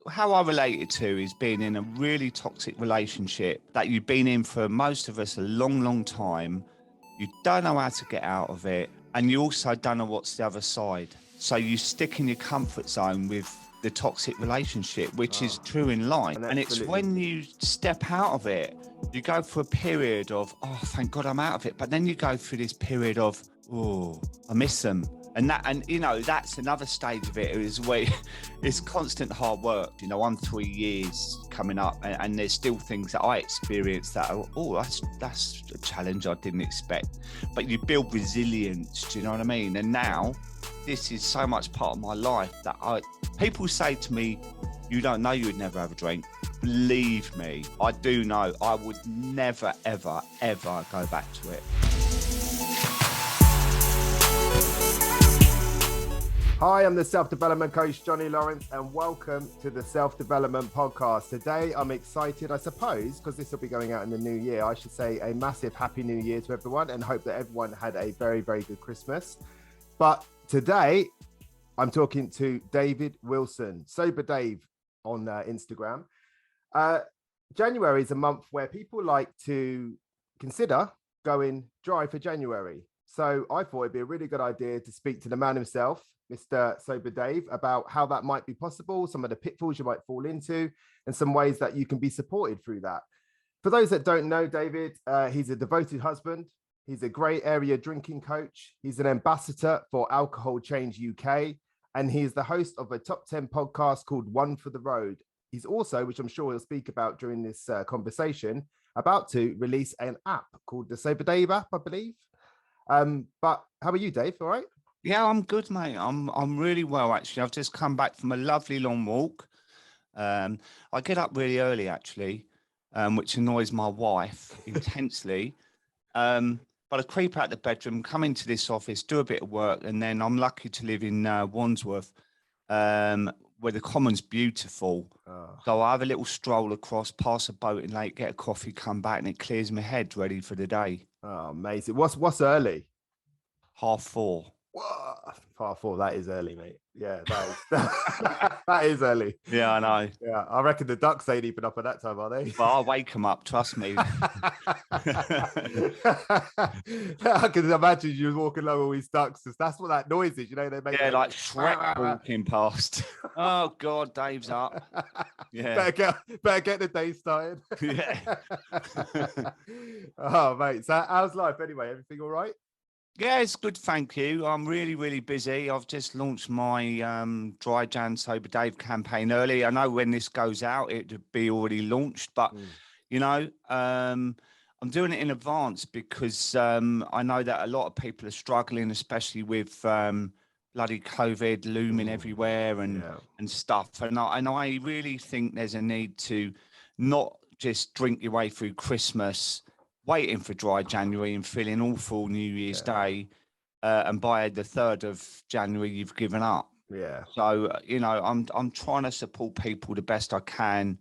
how I relate it to is being in a really toxic relationship that you've been in for most of us a long, long time. You don't know how to get out of it, and you also don't know what's the other side. So you stick in your comfort zone with the toxic relationship, which is true in life. And it's when you step out of it, you go through a period of, oh, thank God I'm out of it. But then you go through this period of, oh, I miss them. And that's another stage of it, is where it's constant hard work. I'm 3 years coming up, and there's still things that I experience that are, that's a challenge I didn't expect. But you build resilience, do you know what I mean? And now this is so much part of my life that people say to me, you don't know you would never have a drink. Believe me, I do know I would never, ever, ever go back to it. Hi, I'm the self-development coach, Johnny Lawrence, and welcome to the Self-Development Podcast. Today, I'm excited, I suppose, because this will be going out in the new year. I should say a massive Happy New Year to everyone and hope that everyone had a very, very good Christmas. But today, I'm talking to David Wilson, Sober Dave on Instagram. January is a month where people like to consider going dry for January. So I thought it'd be a really good idea to speak to the man himself, Mr. Sober Dave, about how that might be possible, some of the pitfalls you might fall into, and some ways that you can be supported through that. For those that don't know David, he's a devoted husband. He's a grey area drinking coach. He's an ambassador for Alcohol Change UK, and he's the host of a top 10 podcast called One for the Road. He's also, which I'm sure he'll speak about during this conversation, about to release an app called the Sober Dave app, I believe. But how are you, Dave? All right? Yeah, I'm good, mate. I'm really well, actually. I've just come back from a lovely long walk. I get up really early, actually, which annoys my wife intensely. But I creep out the bedroom, come into this office, do a bit of work, and then I'm lucky to live in Wandsworth, where the common's beautiful. So I have a little stroll across, pass a boating lake, get a coffee, come back, and it clears my head, ready for the day. Oh, amazing. What's early? 4:30. Whoa, 4:30, that is early, mate. Yeah, that is that is early. Yeah, I know. Yeah, I reckon the ducks ain't even up at that time, are they? Well, I'll wake them up, trust me. I can imagine you walking along with these ducks. That's what that noise is, they make. Yeah, like Shrek walking past. Oh God, Dave's up. Yeah, better get the day started. Yeah. Oh, mate. So how's life anyway? Everything all right? Yeah, it's good, thank you. I'm really, really busy. I've just launched my Dry Jan Sober Dave campaign early. I know when this goes out, it'll be already launched, but I'm doing it in advance because I know that a lot of people are struggling, especially with bloody COVID looming everywhere and stuff. And I really think there's a need to not just drink your way through Christmas, waiting for dry January and feeling awful New Year's Day, and by the 3rd of January you've given up. Yeah. So I'm trying to support people the best I can.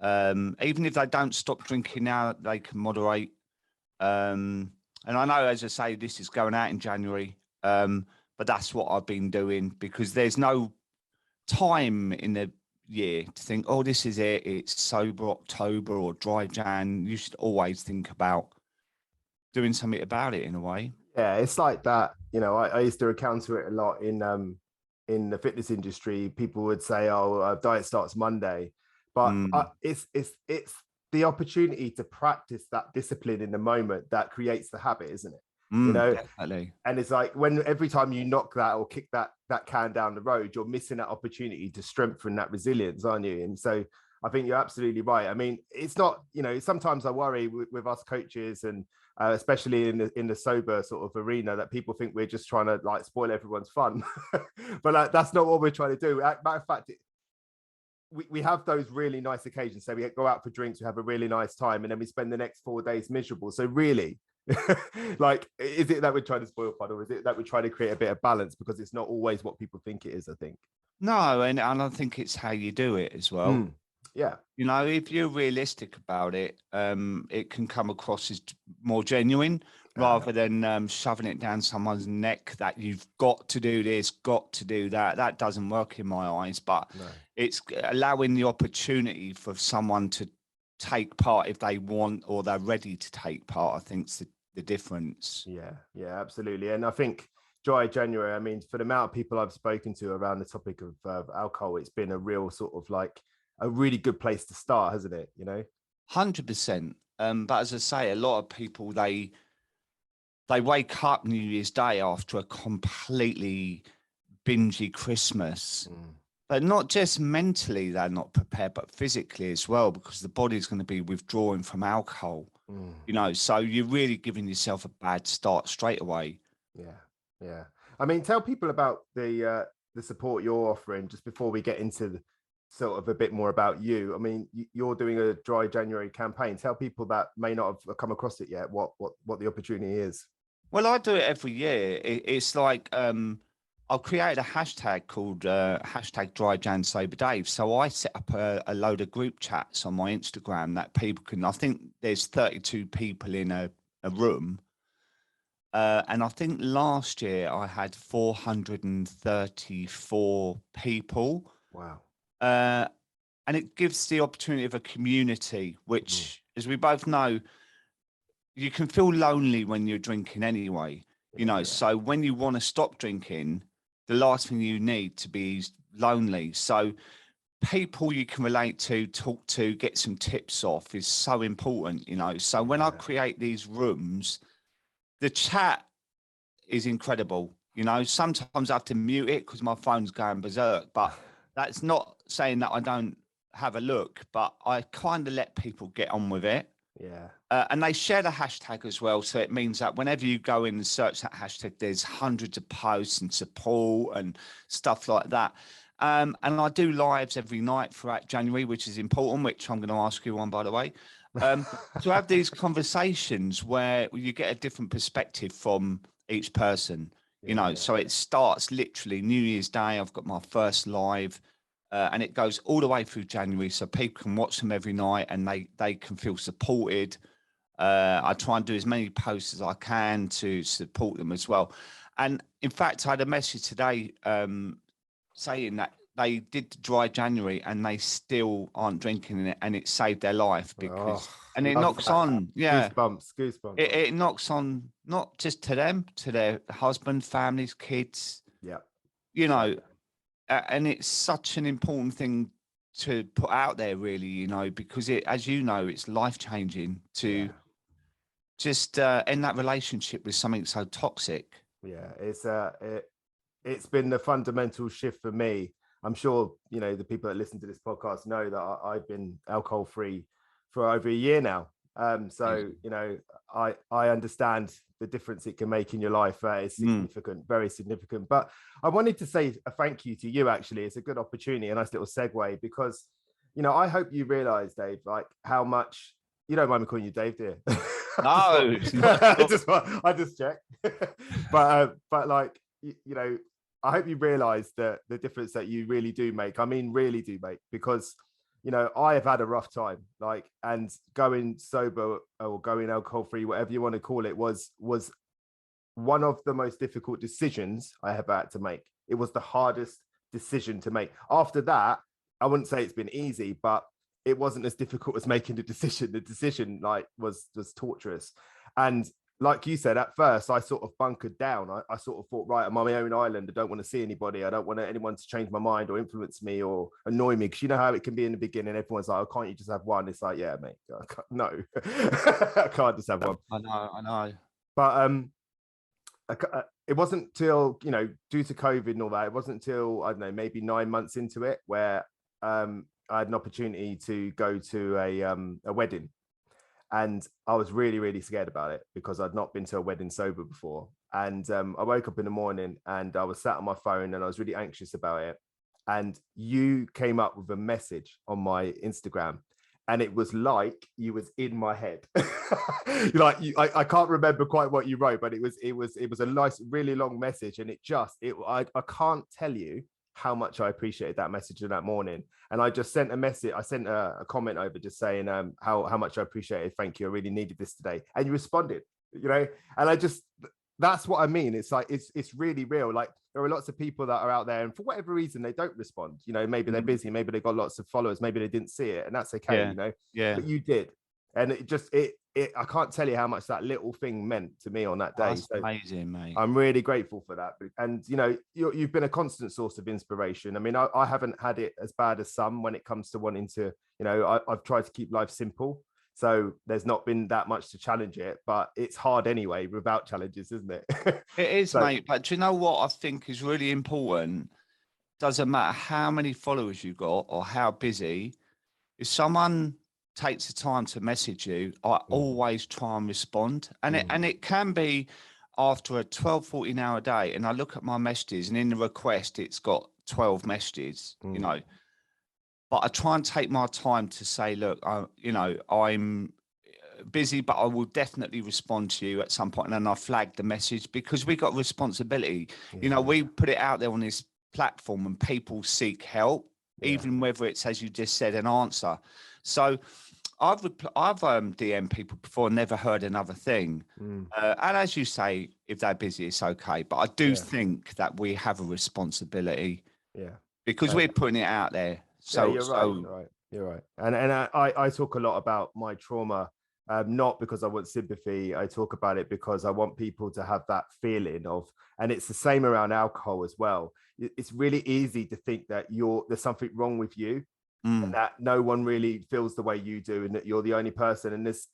Even if they don't stop drinking now, they can moderate. And I know, as I say, this is going out in January, but that's what I've been doing because there's no time in the year to think, oh, this is it, it's sober October or dry Jan. You should always think about doing something about it in a way. Yeah, it's like that. I used to encounter it a lot in the fitness industry. People would say, oh, diet starts Monday, but it's the opportunity to practice that discipline in the moment that creates the habit, isn't it? Definitely. And it's like when every time you knock that or kick that can down the road, you're missing that opportunity to strengthen that resilience, aren't you? And so I think you're absolutely right. I mean, it's not, sometimes I worry with us coaches and especially in the sober sort of arena that people think we're just trying to like spoil everyone's fun, but that's not what we're trying to do. Matter of fact, we have those really nice occasions. So we go out for drinks, we have a really nice time, and then we spend the next 4 days miserable. So really, like, is it that we're trying to spoil fun, or is it that we're trying to create a bit of balance? Because it's not always what people think it is, I think. No, and I think it's how you do it as well. Yeah. If you're realistic about it, it can come across as more genuine rather than shoving it down someone's neck that you've got to do this, got to do that. That doesn't work in my eyes, but it's allowing the opportunity for someone to take part if they want or they're ready to take part. I think's the difference. Yeah, absolutely. And I think Dry January, I mean, for the amount of people I've spoken to around the topic of alcohol, it's been a real sort of like a really good place to start, hasn't it? 100%. But as I say, a lot of people, they wake up New Year's Day after a completely bingy Christmas, but not just mentally they're not prepared, but physically as well, because the body's going to be withdrawing from alcohol, so you're really giving yourself a bad start straight away. Yeah. I mean, tell people about the support you're offering just before we get into sort of a bit more about you. I mean, you're doing a Dry January campaign. Tell people that may not have come across it yet what the opportunity is. Well, I do it every year. It's like I'll create a hashtag called hashtag Dry Jan Sober Dave. So I set up a load of group chats on my Instagram that people can. I think there's 32 people in a room. And I think last year I had 434 people. Wow. And it gives the opportunity of a community, which, as we both know, you can feel lonely when you're drinking anyway, so when you want to stop drinking, the last thing you need to be is lonely. So people you can relate to, talk to, get some tips off is so important, So when I create these rooms, the chat is incredible. Sometimes I have to mute it because my phone's going berserk, but that's not saying that I don't have a look, but I kind of let people get on with it. Yeah. And they share the hashtag as well. So it means that whenever you go in and search that hashtag, there's hundreds of posts and support and stuff like that. And I do lives every night throughout January, which is important, which I'm going to ask you on, by the way. To have these conversations where you get a different perspective from each person, so it starts literally New Year's Day. I've got my first live. And it goes all the way through January, so people can watch them every night and they can feel supported. I try and do as many posts as I can to support them as well. And in fact, I had a message today saying that they did the Dry January and they still aren't drinking it, and it saved their life because and it knocks on goosebumps. It knocks on not just to them, to their husband, families, kids. And it's such an important thing to put out there, really, because it, as you know, it's life-changing to just end that relationship with something so toxic. Yeah, it's been the fundamental shift for me. I'm sure, the people that listen to this podcast know that I've been alcohol-free for over a year now. So, I understand the difference it can make in your life. It's significant, very significant. But I wanted to say a thank you to you, actually. It's a good opportunity, a nice little segue, because, I hope you realize, Dave, like how much, you don't mind me calling you Dave, dear. No, I just checked. but like, I hope you realize that the difference that you really do make. I mean, really do make, because I have had a rough time, and going sober or going alcohol free, whatever you want to call it, was one of the most difficult decisions I have had to make. It was the hardest decision to make. After that, I wouldn't say it's been easy, but it wasn't as difficult as making the decision. The decision was torturous. And like you said, at first, I sort of bunkered down. I sort of thought, right, I'm on my own island. I don't want to see anybody. I don't want anyone to change my mind or influence me or annoy me. Because you know how it can be in the beginning. Everyone's like, oh, can't you just have one? It's like, yeah, mate. No, I can't just have one. I know. But it wasn't till, due to COVID and all that, it wasn't till, I don't know, maybe 9 months into it where I had an opportunity to go to a wedding. And I was really, really scared about it because I'd not been to a wedding sober before. And I woke up in the morning and I was sat on my phone and I was really anxious about it. And you came up with a message on my Instagram, and it was like you was in my head. I can't remember quite what you wrote, but it was a nice, really long message. And I can't tell you how much I appreciated that message in that morning. And I just sent a message. I sent a comment over just saying how much I appreciate it. Thank you. I really needed this today. And you responded. you know. And I just, that's what I mean. It's like it's really real. Like there are lots of people that are out there, and for whatever reason they don't respond. You know, maybe they're busy, maybe they got lots of followers, maybe they didn't see it, and that's okay. Yeah. You know, Yeah. but you did, and it I can't tell you how much that little thing meant to me on that day. That's amazing, mate. I'm really grateful for that. And you know, you've been a constant source of inspiration. I mean, I haven't had it as bad as some when it comes to wanting to, you know, I've tried to keep life simple. So there's not been that much to challenge it, but it's hard anyway without challenges, isn't it? It is, So, mate. But do you know what I think is really important? Doesn't matter how many followers you got or how busy. If someone takes the time to message you, I always try and respond. And it can be after a 12, 14-hour day. And I look at my messages, and in the request, it's got 12 messages, you know. But I try and take my time to say, look, you know, I'm busy, but I will definitely respond to you at some point. And then I flag the message, because we got responsibility. You know, we put it out there on this platform and people seek help, even whether it's, as you just said, an answer. So I've DM'd people before, never heard another thing. And as you say, if they're busy, it's okay. But I do think that we have a responsibility, because we're putting it out there. So you're right. And I talk a lot about my trauma, not because I want sympathy. I talk about it because I want people to have that feeling of, and it's the same around alcohol as well. It's really easy to think that there's something wrong with you, and that no one really feels the way you do, and that you're the only person. And as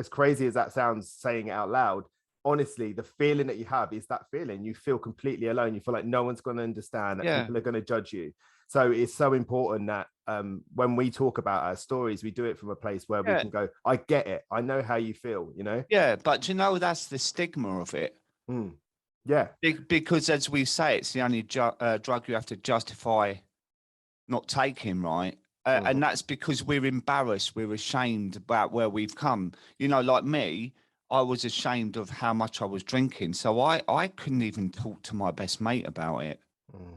crazy as that sounds, saying it out loud, honestly, the feeling that you have is that feeling. You feel completely alone. You feel like no one's going to understand, that people are going to judge you. So it's so important that when we talk about our stories, we do it from a place where we can go, I get it. I know how you feel, you know? Yeah, but you know, that's the stigma of it. Yeah. Because as we say, it's the only drug you have to justify not taking, right? And that's because we're embarrassed, we're ashamed about where we've come. You know, like me, I was ashamed of how much I was drinking. So I couldn't even talk to my best mate about it,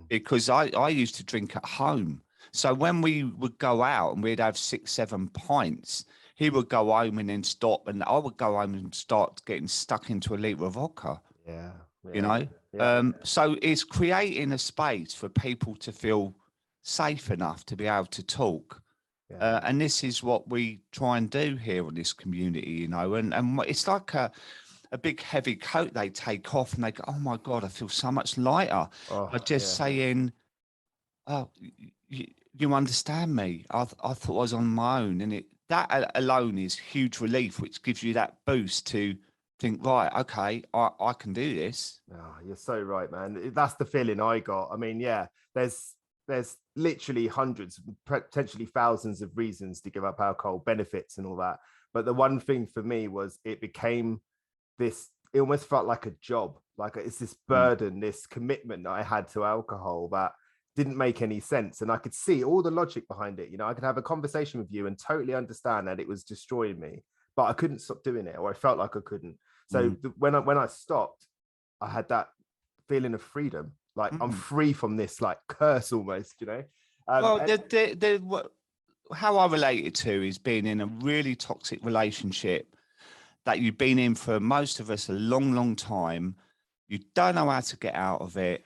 because I used to drink at home. So when we would go out and we'd have 6, 7 pints, he would go home and then stop, and I would go home and start getting stuck into a litre of vodka. You know? So it's creating a space for people to feel safe enough to be able to talk. And this is what we try and do here in this community, you know, and it's like a big heavy coat they take off, and they go, oh my God, I feel so much lighter. By just saying, oh, you understand me. I thought I was on my own. And that alone is huge relief, which gives you that boost to think, right, okay, I can do this. Oh, you're so right, man. That's the feeling I got. I mean, there's literally hundreds, potentially thousands of reasons to give up alcohol, benefits and all that. But the one thing for me was it became this, it almost felt like a job. Like it's this burden, this commitment that I had to alcohol that didn't make any sense. And I could see all the logic behind it. You know, I could have a conversation with you and totally understand that it was destroying me, but I couldn't stop doing it, or I felt like I couldn't. So when I stopped, I had that feeling of freedom. Like I'm free from this like curse almost, you know? Well, how I relate it to is being in a really toxic relationship that you've been in for, most of us, a long, long time. You don't know how to get out of it.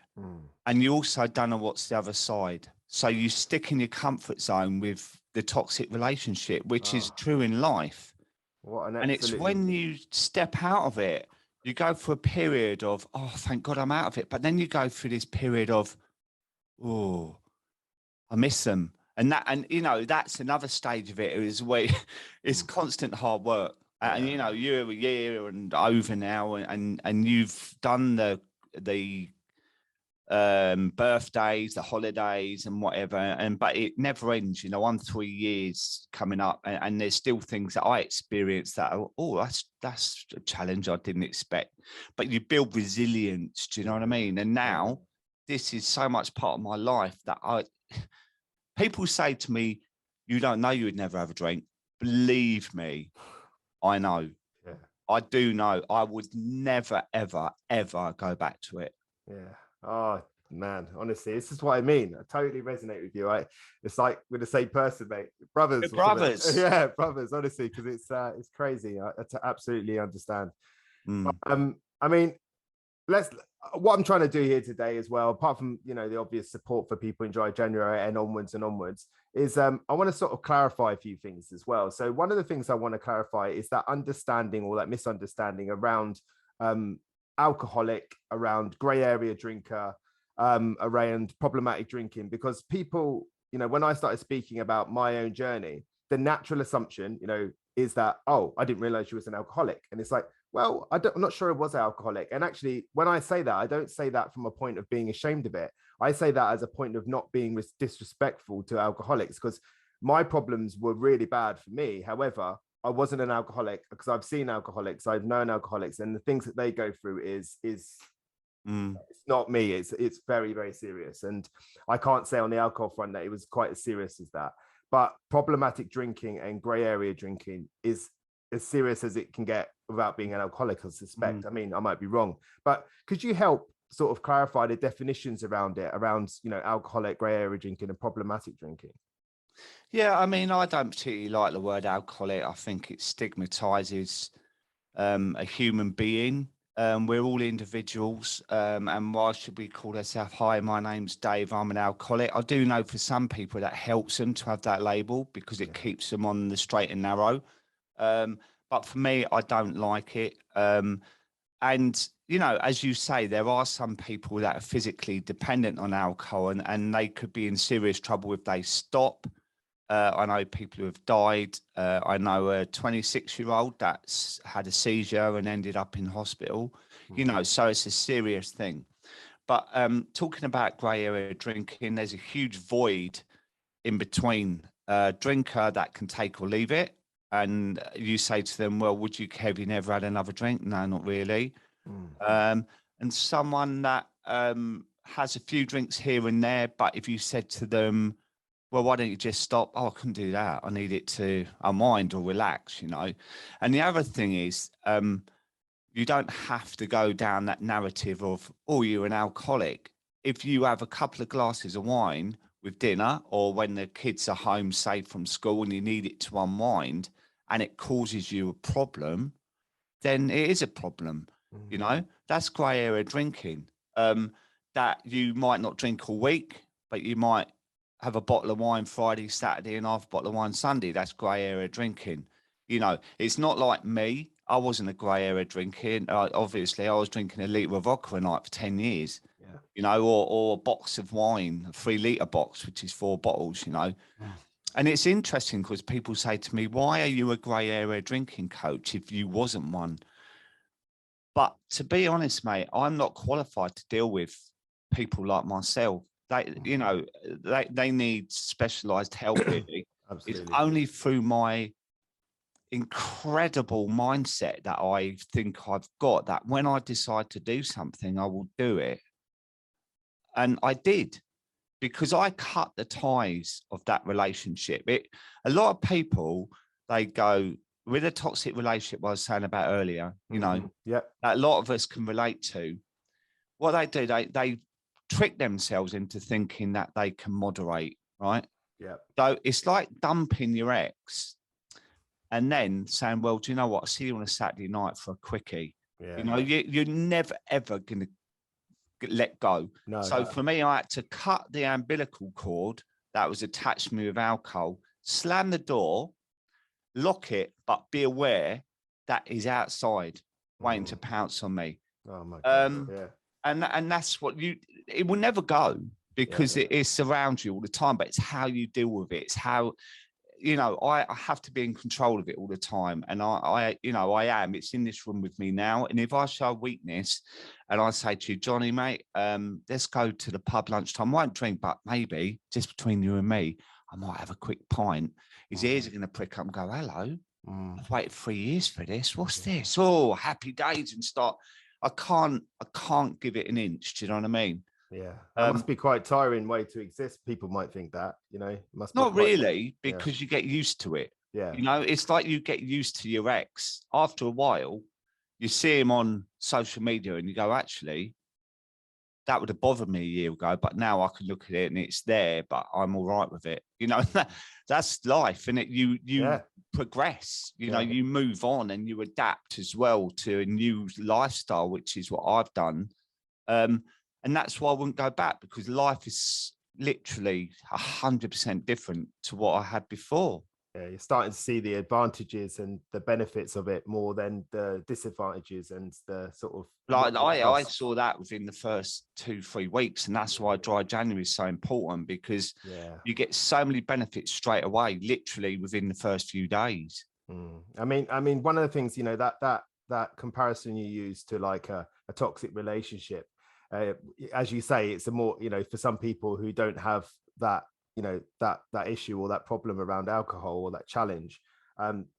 And you also don't know what's the other side. So you stick in your comfort zone with the toxic relationship, which is true in life. And it's when you step out of it, you go for a period of, oh, thank God I'm out of it. But then you go through this period of, oh, I miss them. And you know, that's another stage of it, is where it's constant hard work. And, you know, you're a year and over now, and you've done the birthdays, the holidays and whatever, but it never ends. You know, I'm 3 years coming up, and there's still things that I experience that are, oh, that's a challenge I didn't expect. But you build resilience, do you know what I mean? And now this is so much part of my life that people say to me, you don't know you would never have a drink. Believe me, I know. I do know. I would never, ever, ever go back to it. Oh man, honestly, this is what I mean. I totally resonate with you. It's like we're the same person, mate. Brothers. Brothers. Yeah, brothers, honestly, because it's crazy. I absolutely understand. Mm, I mean, let's what I'm trying to do here today as well, apart from the obvious support for people in dry January and onwards, is I want to sort of clarify a few things as well. So one of the things I want to clarify is that understanding or that misunderstanding around alcoholic, around grey area drinker, around problematic drinking, because people, when I started speaking about my own journey, the natural assumption, is that, oh, I didn't realize you was an alcoholic. And it's like, well, I'm not sure it was alcoholic. And actually, when I say that, I don't say that from a point of being ashamed of it. I say that as a point of not being disrespectful to alcoholics, because my problems were really bad for me. However, I wasn't an alcoholic because I've seen alcoholics, I've known alcoholics, and the things that they go through is it's not me. It's very, very serious. And I can't say on the alcohol front that it was quite as serious as that. But problematic drinking and grey area drinking is as serious as it can get without being an alcoholic, I suspect. I mean, I might be wrong, but could you help sort of clarify the definitions around it, around, alcoholic, grey area drinking and problematic drinking? Yeah, I mean, I don't particularly like the word alcoholic. I think it stigmatizes a human being. We're all individuals. And why should we call ourselves, hi, my name's Dave, I'm an alcoholic? I do know for some people that helps them to have that label because it keeps them on the straight and narrow. But for me, I don't like it. And, as you say, there are some people that are physically dependent on alcohol and they could be in serious trouble if they stop. I know people who have died. I know a 26-year-old that's had a seizure and ended up in hospital, so it's a serious thing. But talking about grey area drinking, there's a huge void in between a drinker that can take or leave it. And you say to them, well, would you care if you never had another drink? No, not really. And someone that has a few drinks here and there, but if you said to them, well, why don't you just stop? Oh, I couldn't do that. I need it to unwind or relax, And the other thing is, you don't have to go down that narrative of, oh, you're an alcoholic. If you have a couple of glasses of wine with dinner or when the kids are home safe from school and you need it to unwind and it causes you a problem, then it is a problem. That's grey area drinking. That you might not drink all week, but you might have a bottle of wine Friday, Saturday, and half a bottle of wine Sunday. That's grey area drinking. It's not like me. I wasn't a grey area drinking. Obviously, I was drinking a litre of vodka a night for 10 years, or a box of wine, a 3-litre box, which is 4 bottles, And it's interesting because people say to me, why are you a grey area drinking coach if you wasn't one? But to be honest, mate, I'm not qualified to deal with people like myself. They need specialized help, really. It's only through my incredible mindset that I think I've got that when I decide to do something, I will do it. And I did, because I cut the ties of that relationship. A lot of people, they go with a toxic relationship I was saying about earlier, that a lot of us can relate to. What they do, they trick themselves into thinking that they can moderate, right? Yeah. So it's like dumping your ex and then saying, well, do you know what? I'll see you on a Saturday night for a quickie. Yeah. You're never, ever going to let go. For me, I had to cut the umbilical cord that was attached to me with alcohol, slam the door, lock it, but be aware that he's outside waiting to pounce on me. Oh my God. And that's what it will never go because it surrounds you all the time, but it's how you deal with it. It's how, I have to be in control of it all the time. And I am, it's in this room with me now. And if I show weakness and I say to you, Johnny, mate, let's go to the pub lunchtime. I won't drink, but maybe just between you and me, I might have a quick pint. His ears are going to prick up and go, hello, I've waited 3 years for this. What's this? Oh, happy days, and start. I can't give it an inch. Do you know what I mean? Yeah. It must be quite tiring way to exist. People might think that, must be not really, because you get used to it. Yeah. It's like you get used to your ex. After a while, you see him on social media and you go, actually, that would have bothered me a year ago, but now I can look at it and it's there, but I'm all right with it. You know, that's life, and you progress. You know, you move on and you adapt as well to a new lifestyle, which is what I've done. And that's why I wouldn't go back, because life is literally 100% different to what I had before. Yeah, you're starting to see the advantages and the benefits of it more than the disadvantages and the sort of like I saw that within the first 2-3 weeks, and that's why dry January is so important, because you get so many benefits straight away, literally within the first few days. I mean, one of the things, you know, that comparison you use to like a toxic relationship, as you say, it's a more, you know, for some people who don't have that, you know, that issue or that problem around alcohol or that challenge,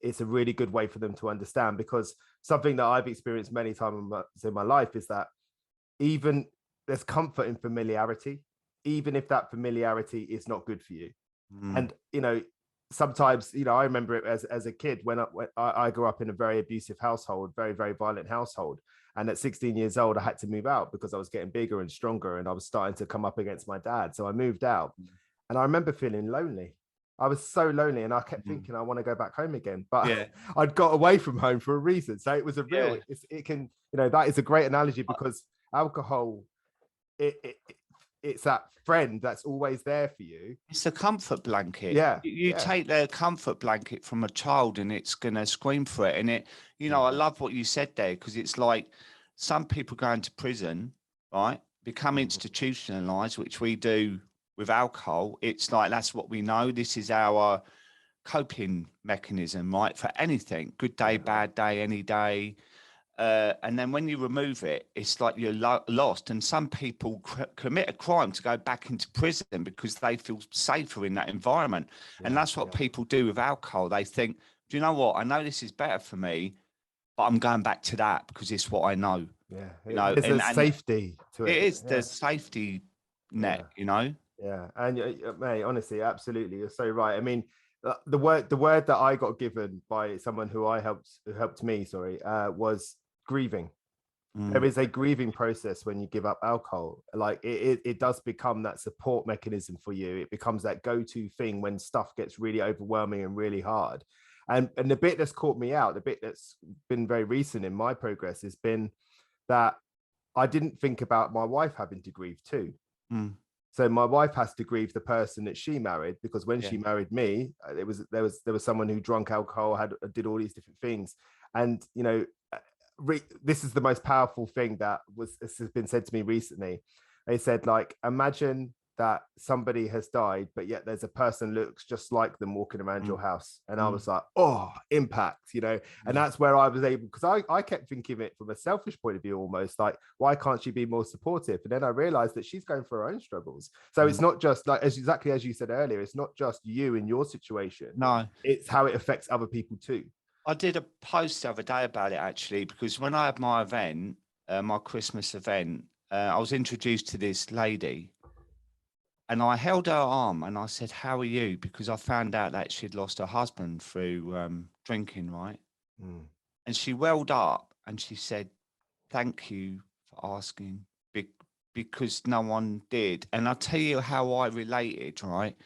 it's a really good way for them to understand, because something that I've experienced many times in my life is that even there's comfort in familiarity, even if that familiarity is not good for you. And, you know, sometimes, you know, I remember it as a kid when I grew up in a very abusive household, very, very violent household. And at 16 years old, I had to move out because I was getting bigger and stronger and I was starting to come up against my dad. So I moved out. And I remember feeling lonely. I was so lonely, and I kept thinking I want to go back home again, but I'd got away from home for a reason. So it was a real, it can, you know, that is a great analogy, because alcohol, it's that friend that's always there for you. It's a comfort blanket. Yeah. You take the comfort blanket from a child and it's going to scream for it. And it, you know, I love what you said there, because it's like some people go into prison, right? Become institutionalized, which we do with alcohol. It's like, that's what we know. This is our coping mechanism, right? For anything, good day, bad day, any day. And then when you remove it, it's like you're lost. And some people commit a crime to go back into prison because they feel safer in that environment. And that's what people do with alcohol. They think, do you know what? I know this is better for me, but I'm going back to that because it's what I know. Yeah, you know, there's a safety to it. It is the safety net, you know. Yeah, and mate, honestly, absolutely, you're so right. I mean, the word that I got given by someone who helped me, was grieving. There is a grieving process when you give up alcohol. Like it does become that support mechanism for you. It becomes that go-to thing when stuff gets really overwhelming and really hard. And the bit that's caught me out, the bit that's been very recent in my progress, has been that I didn't think about my wife having to grieve too. So my wife has to grieve the person that she married, because when she married me, there was someone who drank alcohol, did all these different things. And, you know, this is the most powerful thing this has been said to me recently. They said, like, imagine that somebody has died, but yet there's a person looks just like them walking around your house. And I was like, oh, impact, you know. And that's where I was able, because I kept thinking of it from a selfish point of view, almost like, why can't she be more supportive? And then I realized that she's going through her own struggles. So it's not just like, exactly as you said earlier, it's not just you in your situation. No, it's how it affects other people too. I did a post the other day about it, actually, because when I had my event, my Christmas event, I was introduced to this lady. And I held her arm and I said, how are you? Because I found out that she'd lost her husband through drinking, right? And she welled up and she said, thank you for asking, because no one did. And I'll tell you how I related, right?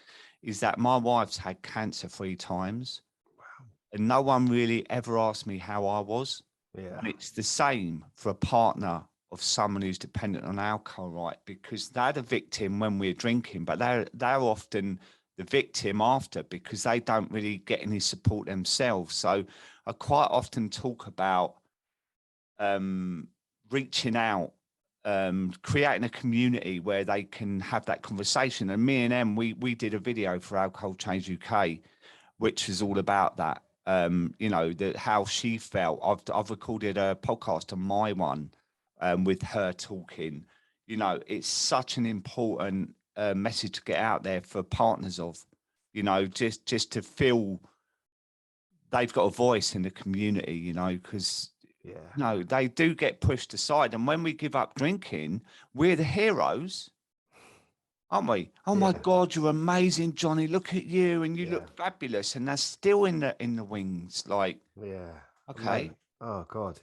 Is that my wife's had cancer 3 times. Wow. And no one really ever asked me how I was. Yeah. And it's the same for a partner of someone who's dependent on alcohol, right? Because they're the victim when we're drinking, but they're often the victim after, because they don't really get any support themselves. So I quite often talk about reaching out, creating a community where they can have that conversation. And me and Em, we did a video for Alcohol Change UK, which is all about that. You know, how she felt. I've recorded a podcast on my one, with her talking. You know, it's such an important message to get out there for partners of, you know, just to feel they've got a voice in the community, you know, because no, they do get pushed aside. And when we give up drinking, we're the heroes, aren't we? Oh my God, you're amazing, Johnny. Look at you, and you look fabulous. And that's still in the wings. Like, okay. Oh God.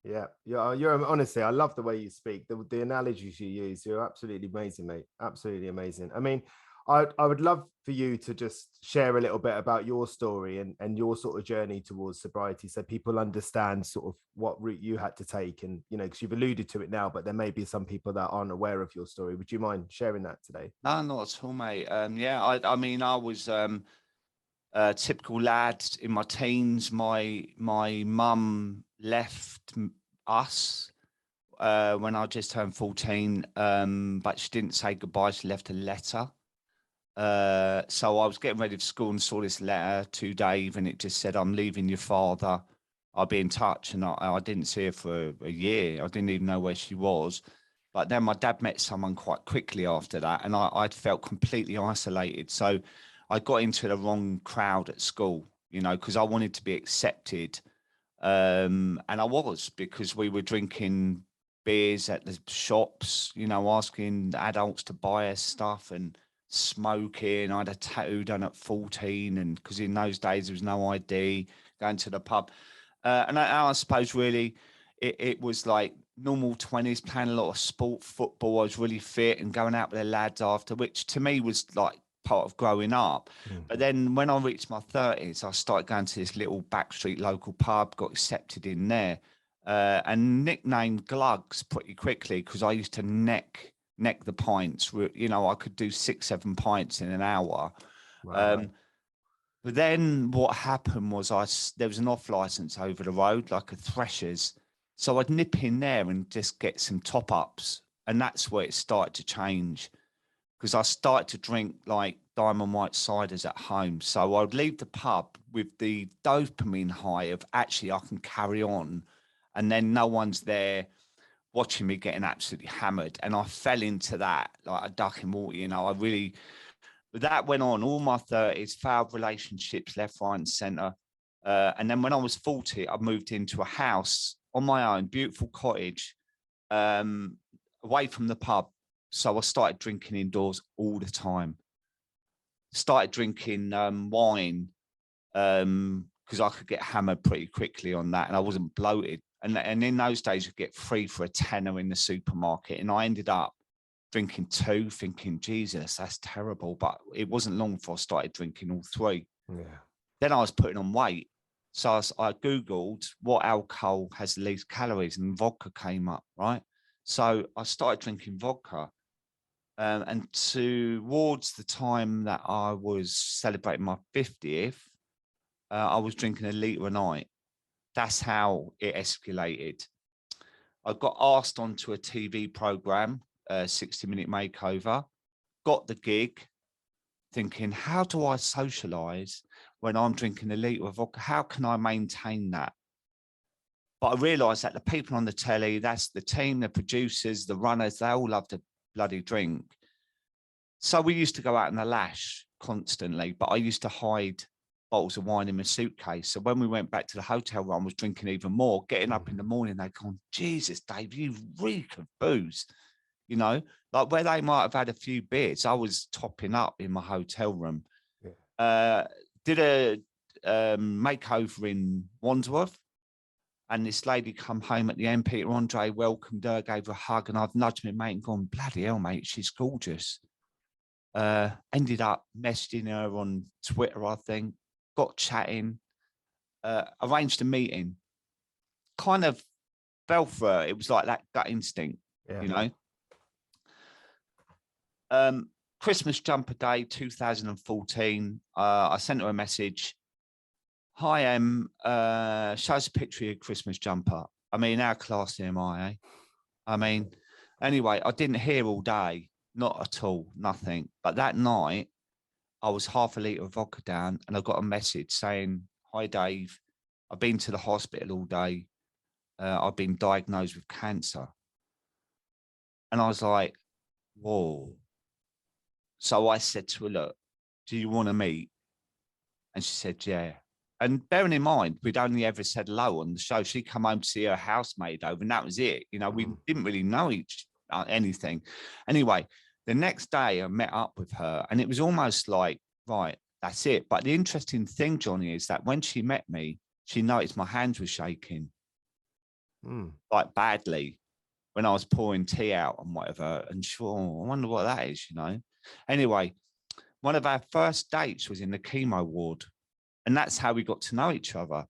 Yeah. You're honestly, I love the way you speak. The analogies you use, you're absolutely amazing, mate. Absolutely amazing. I mean, I would love for you to just share a little bit about your story and your sort of journey towards sobriety, so people understand sort of what route you had to take. And because you've alluded to it now, but there may be some people that aren't aware of your story. Would you mind sharing that today? No, not at all, mate. Yeah, I mean, I was a typical lad in my teens. My mum left us when I just turned 14, but she didn't say goodbye. She left a letter. So I was getting ready for school and saw this letter to Dave, and it just said, "I'm leaving your father. I'll be in touch." And I didn't see her for a year. I didn't even know where she was. But then my dad met someone quite quickly after that, and I'd felt completely isolated. So I got into the wrong crowd at school, because I wanted to be accepted. And I was, because we were drinking beers at the shops, asking adults to buy us stuff and smoking. I had a tattoo done at 14, and because in those days there was no ID, going to the pub. And I suppose really it was like normal 20s, playing a lot of sport, football. I was really fit and going out with the lads after, which to me was like part of growing up. But then when I reached my 30s, I started going to this little backstreet local pub, got accepted in there, and nicknamed Glugs pretty quickly, because I used to neck the pints. I could do 6-7 pints in an hour. Wow. But then what happened was there was an off license over the road, like a Threshers. So I'd nip in there and just get some top ups. And that's where it started to change, because I started to drink like Diamond White ciders at home. So I'd leave the pub with the dopamine high of actually I can carry on, and then no one's there watching me getting absolutely hammered. And I fell into that like a duck in water. But that went on all my 30s, failed relationships left, right, and centre. And then when I was 40, I moved into a house on my own, beautiful cottage, away from the pub. So I started drinking indoors all the time. Started drinking wine, because I could get hammered pretty quickly on that, and I wasn't bloated. And in those days, you get free for a tenner in the supermarket. And I ended up drinking 2, thinking, Jesus, that's terrible. But it wasn't long before I started drinking all 3. Yeah. Then I was putting on weight. So I Googled what alcohol has the least calories, and vodka came up, right? So I started drinking vodka. And towards the time that I was celebrating my 50th, I was drinking a litre a night. That's how it escalated. I got asked onto a TV program, 60-minute makeover, got the gig, thinking, how do I socialize when I'm drinking a litre of vodka? How can I maintain that? But I realized that the people on the telly, that's the team, the producers, the runners, they all love to bloody drink. So we used to go out in the lash constantly, but I used to hide bottles of wine in my suitcase. So when we went back to the hotel room, I was drinking even more. Getting up in the morning, they'd gone, Jesus, Dave, you reek of booze. Like where they might have had a few beers, I was topping up in my hotel room. Did a makeover in Wandsworth, and this lady come home at the end. Peter Andre welcomed her, gave her a hug, and I've nudged my mate and gone, bloody hell, mate, she's gorgeous. Ended up messaging her on Twitter, I think, got chatting, arranged a meeting, kind of fell for her. It was like that gut instinct, Christmas jumper day, 2014. I sent her a message. Hi, show us a picture of your Christmas jumper. I mean, how classy am I, eh? I mean, anyway, I didn't hear all day. Not at all, nothing. But that night, I was half a litre of vodka down, and I got a message saying, hi, Dave. I've been to the hospital all day. I've been diagnosed with cancer. And I was like, whoa. So I said to her, look, do you want to meet? And she said, yeah. And bearing in mind, we'd only ever said hello on the show. She'd come home to see her housemaid over, and that was it. We didn't really know anything. Anyway, the next day I met up with her, and it was almost like, right, that's it. But the interesting thing, Johnny, is that when she met me, she noticed my hands were shaking. like badly, when I was pouring tea out and whatever. And sure, I wonder what that is, you know. Anyway, one of our first dates was in the chemo ward, and that's how we got to know each other.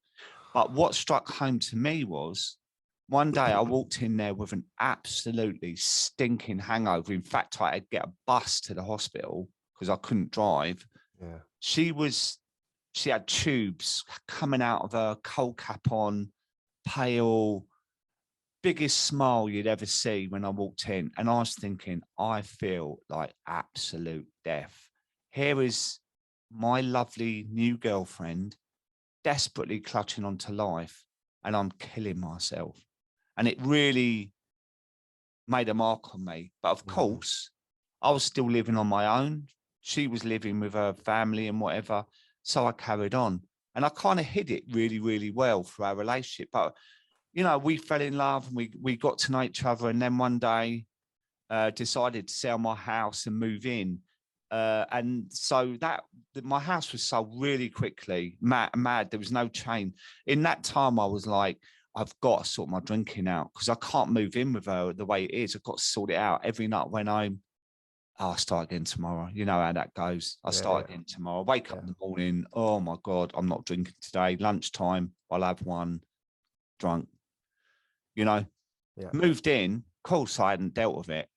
But what struck home to me was one day I walked in there with an absolutely stinking hangover. In fact, I had to get a bus to the hospital because I couldn't drive. Yeah. She had tubes coming out of her, cold cap on, pale, biggest smile you'd ever see when I walked in. And I was thinking, I feel like absolute death. Here is my lovely new girlfriend desperately clutching onto life, and I'm killing myself. And it really made a mark on me. But of course, I was still living on my own. She was living with her family and whatever. So I carried on. And I kind of hid it really, really well for our relationship. But, you know, we fell in love and we got to know each other. And then one day decided to sell my house and move in. And so my house was sold really quickly, mad. There was no chain. In that time, I was like, I've got to sort my drinking out because I can't move in with her the way it is. I've got to sort it out. Every night when I'll start again tomorrow. You know how that goes. I'll start again tomorrow. I wake up in the morning. Oh my God, I'm not drinking today. Lunchtime, I'll have one, drunk. You know, moved in. Of course, I hadn't dealt with it.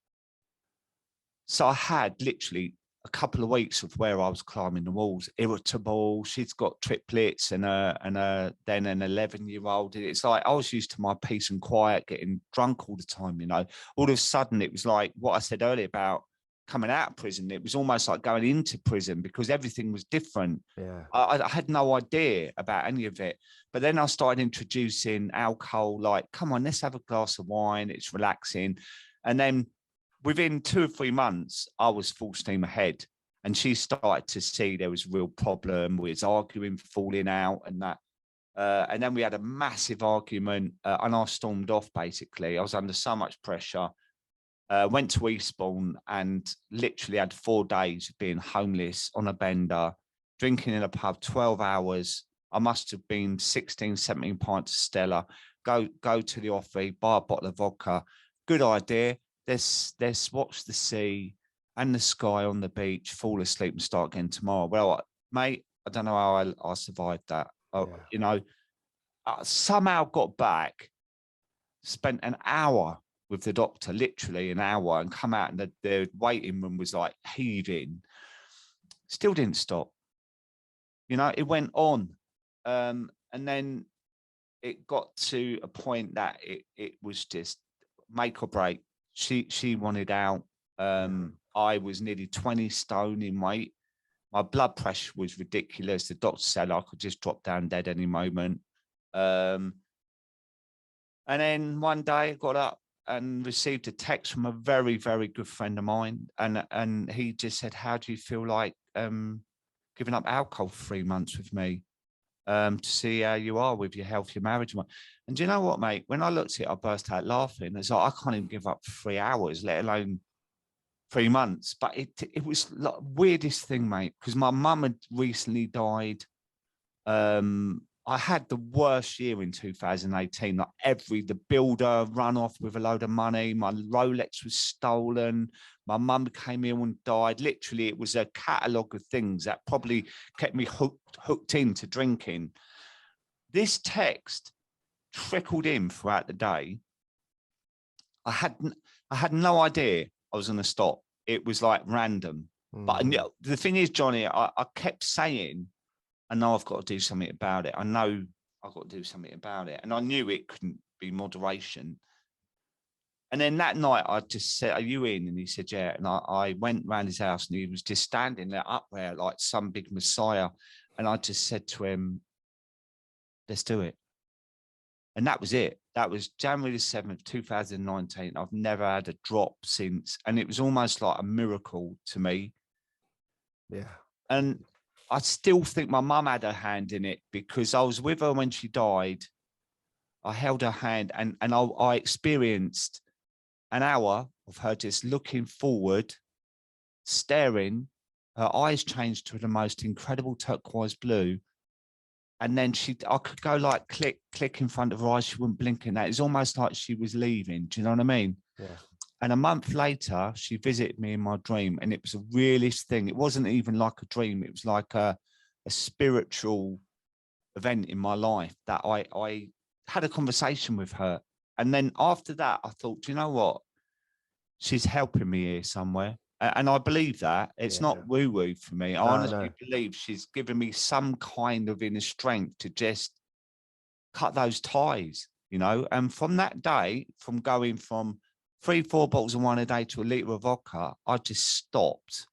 So I had literally a couple of weeks of where I was climbing the walls, irritable. She's got triplets and then an 11-year-old. It's like I was used to my peace and quiet, getting drunk all the time, you know. All of a sudden, it was like what I said earlier about coming out of prison. It was almost like going into prison because everything was different. Yeah. I had no idea about any of it. But then I started introducing alcohol, like, come on, let's have a glass of wine. It's relaxing. And then within 2 or 3 months, I was full steam ahead, and she started to see there was a real problem. We was arguing, falling out, and that. And then we had a massive argument, and I stormed off. Basically, I was under so much pressure. Went to Eastbourne and literally had 4 days of being homeless on a bender, drinking in a pub 12 hours. I must have been 16, 17 pints of Stella. Go to the offie, buy a bottle of vodka. Good idea. Let's watch the sea and the sky on the beach, fall asleep and start again tomorrow. Well, mate, I don't know how I survived that. You know, somehow got back, spent an hour with the doctor, literally an hour, and come out and the waiting room was like heaving. Still didn't stop. You know, it went on. And then it got to a point that it was just make or break. She wanted out. I was nearly 20 stone in weight. My blood pressure was ridiculous. The doctor said I could just drop down dead any moment. And then one day I got up and received a text from a very, very good friend of mine. And he just said, how do you feel like giving up alcohol for 3 months with me? To see how you are with your health, your marriage. And do you know what, mate? When I looked at it, I burst out laughing. It's like, I can't even give up for 3 hours, let alone 3 months. But it was like the weirdest thing, mate, because my mum had recently died. I had the worst year in 2018. Like the builder run off with a load of money. My Rolex was stolen. My mum came ill and died. Literally, it was a catalogue of things that probably kept me hooked into drinking. This text trickled in throughout the day. I had no idea I was going to stop. It was like random. But the thing is, Johnny, I kept saying, I know I've got to do something about it. I know I've got to do something about it. And I knew it couldn't be moderation. And then that night I just said, are you in? And he said, yeah. And I went round his house and he was just standing there up there like some big messiah. And I just said to him, let's do it. And that was it. That was January the 7th, 2019. I've never had a drop since. And it was almost like a miracle to me. Yeah. And I still think my mum had her hand in it because I was with her when she died. I held her hand and I experienced an hour of her just looking forward, staring. Her eyes changed to the most incredible turquoise blue. And then I could go like click in front of her eyes. She wouldn't blink and that. It's almost like she was leaving. Do you know what I mean? Yeah. And a month later, she visited me in my dream, and it was a realist thing. It wasn't even like a dream. It was like a spiritual event in my life that I had a conversation with her. And then after that, I thought, do you know what? She's helping me here somewhere. And I believe that. It's not woo-woo for me. I honestly believe she's given me some kind of inner strength to just cut those ties, you know. And from that day, from going from 3-4 bottles of wine a day to a litre of vodka, I just stopped,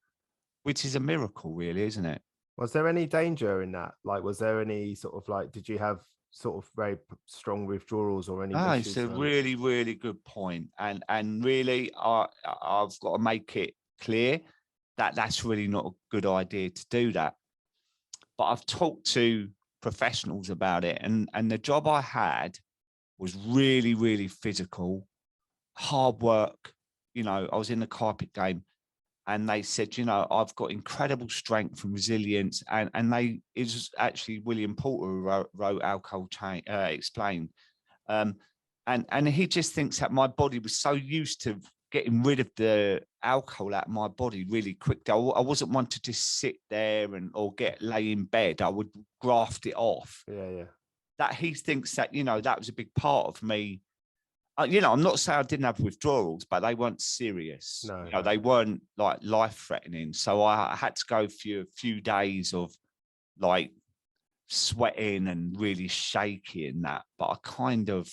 which is a miracle, really, isn't it? Was there any danger in that? Like, was there any sort of like, did you have sort of very strong withdrawals or any issues? It's a really, really good point. And really, I've got to make it clear that that's really not a good idea to do that. But I've talked to professionals about it, and the job I had was really, really physical, hard work. You know, I was in the carpet game, and they said, you know, I've got incredible strength and resilience. And it was actually William Porter who wrote Alcohol Explained. And he just thinks that my body was so used to getting rid of the alcohol out of my body really quick. I wasn't one to just sit there or lay in bed. I would graft it off. Yeah. That he thinks that, you know, that was a big part of me. You know, I'm not saying I didn't have withdrawals, but they weren't serious. No, you know, they weren't like life-threatening. So I had to go through a few days of like sweating and really shaky and that. But I kind of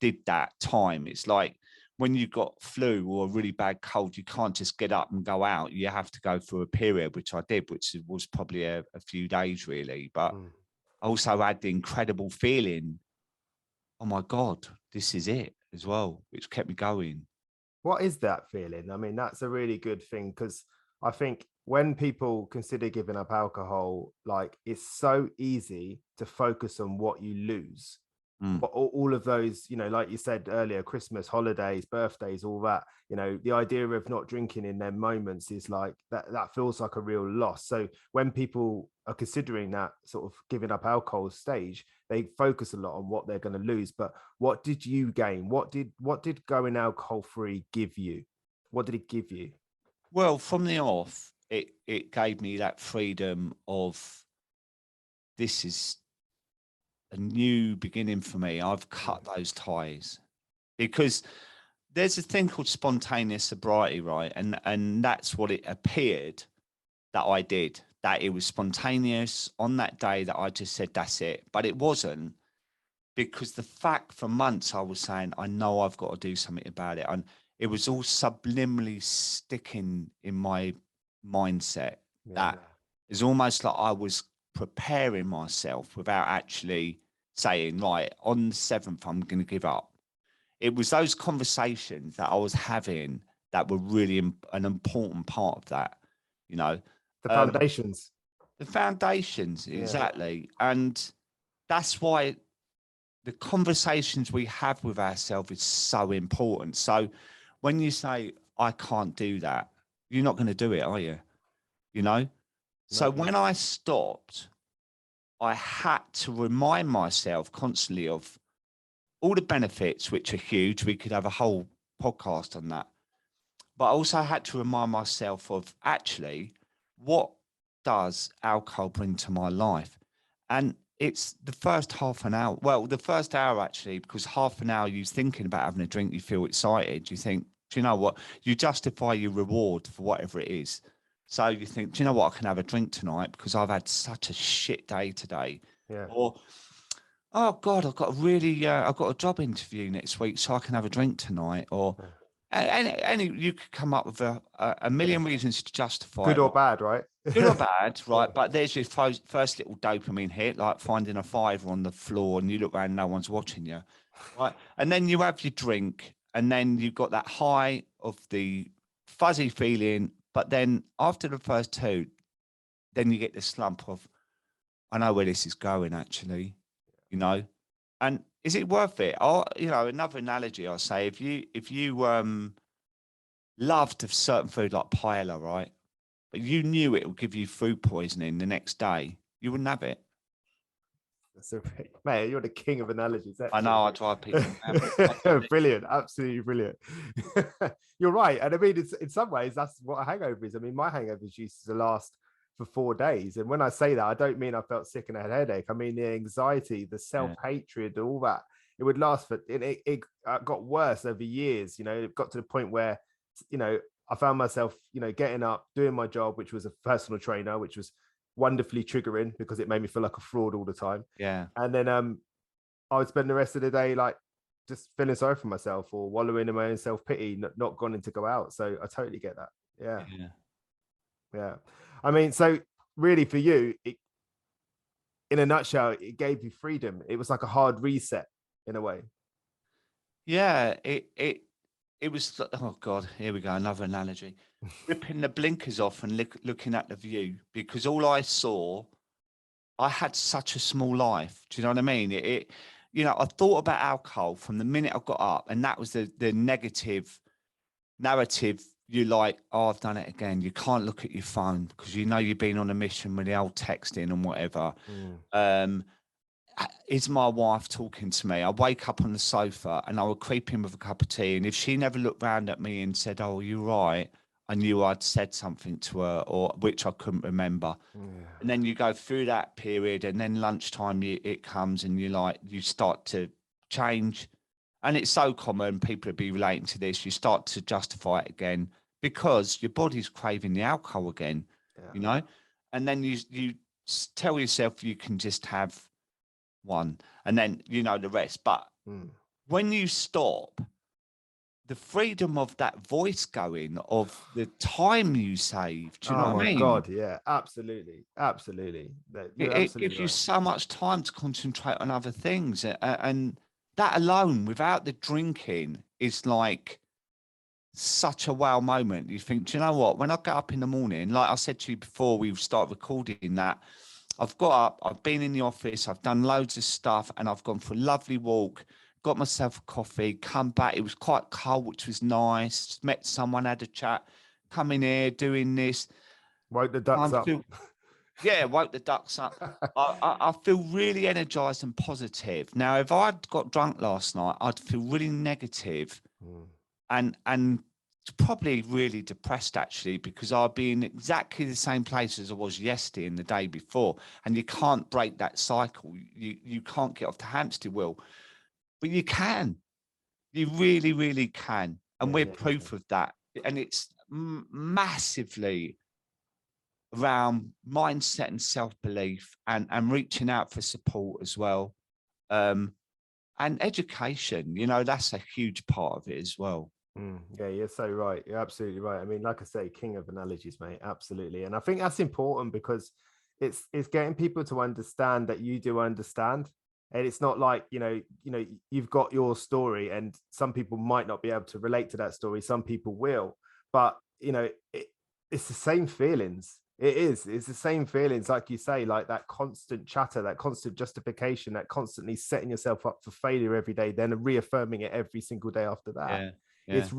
did that time. It's like when you got flu or a really bad cold, you can't just get up and go out. You have to go through a period, which I did, which was probably a few days really. But I also had the incredible feeling, oh my God, this is it as well, which kept me going. What is that feeling? I mean, that's a really good thing, because I think when people consider giving up alcohol, like, it's so easy to focus on what you lose. But all of those, you know, like you said earlier, Christmas, holidays, birthdays, all that, you know, the idea of not drinking in their moments is like that feels like a real loss. So when people are considering that sort of giving up alcohol stage, they focus a lot on what they're going to lose. But what did you gain? What did going alcohol free give you? What did it give you? Well, from the off, it gave me that freedom of, this is a new beginning for me. I've cut those ties, because there's a thing called spontaneous sobriety, right? And that's what it appeared that I did, that it was spontaneous on that day, that I just said, that's it. But it wasn't, because the fact for months I was saying, I know I've got to do something about it. And it was all subliminally sticking in my mindset that it's almost like I was preparing myself without actually saying, right, on the 7th, I'm going to give up. It was those conversations that I was having that were really an important part of that, you know. The foundations. The foundations, exactly. And that's why the conversations we have with ourselves is so important. So when you say, I can't do that, you're not going to do it, are you? You know? So when I stopped, I had to remind myself constantly of all the benefits, which are huge. We could have a whole podcast on that. But I also had to remind myself of, actually, what does alcohol bring to my life? And it's the first half an hour. Well, the first hour, actually, because half an hour you're thinking about having a drink, you feel excited. You think, do you know what? You justify your reward for whatever it is. So you think, do you know what? I can have a drink tonight because I've had such a shit day today. Yeah. Or, oh God, I've got a job interview next week, so I can have a drink tonight. Or any you could come up with a million reasons to justify good it. or bad, right? Good or bad, right? But there's your first little dopamine hit, like finding a fiver on the floor and you look around, no one's watching you, right? And then you have your drink, and then you've got that high of the fuzzy feeling. But then after the first two, then you get the slump of, I know where this is going, actually, you know. And is it worth it? Or, you know, another analogy I'll say, if you loved a certain food like paella, right? But you knew it would give you food poisoning the next day, you wouldn't have it. So, mate, you're the king of analogies. I know I drive people mad. Brilliant, absolutely brilliant. You're right, and I mean, it's in some ways that's what a hangover is. I mean, my hangovers used to last for 4 days, and when I say that, I don't mean I felt sick and I had a headache. I mean the anxiety, the self-hatred, all that. It would last for it got worse over years. You know, it got to the point where, you know, I found myself, you know, getting up, doing my job, which was a personal trainer, which was wonderfully triggering because it made me feel like a fraud all the time. Yeah. And then I would spend the rest of the day like just feeling sorry for myself or wallowing in my own self-pity, not wanting to go out. So I totally get that. Yeah. I mean, so really for you, in a nutshell, it gave you freedom. It was like a hard reset in a way. Yeah, it was, oh God, here we go, another analogy. Ripping the blinkers off and looking at the view, because all I saw, I had such a small life. Do you know what I mean? You know, I thought about alcohol from the minute I got up, and that was the negative narrative. You like, oh, I've done it again. You can't look at your phone because you know you've been on a mission with the old texting and whatever. Is my wife talking to me? I wake up on the sofa and I would creep in with a cup of tea. And if she never looked round at me and said, oh, you're right, I knew I'd said something to her, or which I couldn't remember. And then you go through that period, and then lunchtime it comes, and you start to change. And it's so common, people will be relating to this. You start to justify it again because your body's craving the alcohol again, you know? And then you tell yourself you can just have one, and then you know the rest. But when you stop, the freedom of that voice going, of the time you save, do you know what I mean? God, yeah, absolutely. It gives you so much time to concentrate on other things, and that alone, without the drinking, is like such a wow moment. You think, do you know what? When I get up in the morning, like I said to you before we start recording, that I've got up, I've been in the office, I've done loads of stuff, and I've gone for a lovely walk, got myself a coffee, come back. It was quite cold, which was nice. Met someone, had a chat, come in here, doing this. Woke the ducks up. Woke the ducks up. I feel really energized and positive. Now, if I'd got drunk last night, I'd feel really negative and probably really depressed, actually, because I'd be in exactly the same place as I was yesterday and the day before. And you can't break that cycle. You can't get off the hamster wheel, but you can. You really, really can. And we're proof of that. And it's massively around mindset and self-belief and reaching out for support as well. And education, you know, that's a huge part of it as well. Yeah, you're so right. You're absolutely right. I mean, like I say, king of analogies, mate. Absolutely. And I think that's important because it's getting people to understand that you do understand. And it's not like, you've got your story and some people might not be able to relate to that story. Some people will, but it's the same feelings. It's the same feelings, like you say, like that constant chatter, that constant justification, that constantly setting yourself up for failure every day, then reaffirming it every single day after that. It's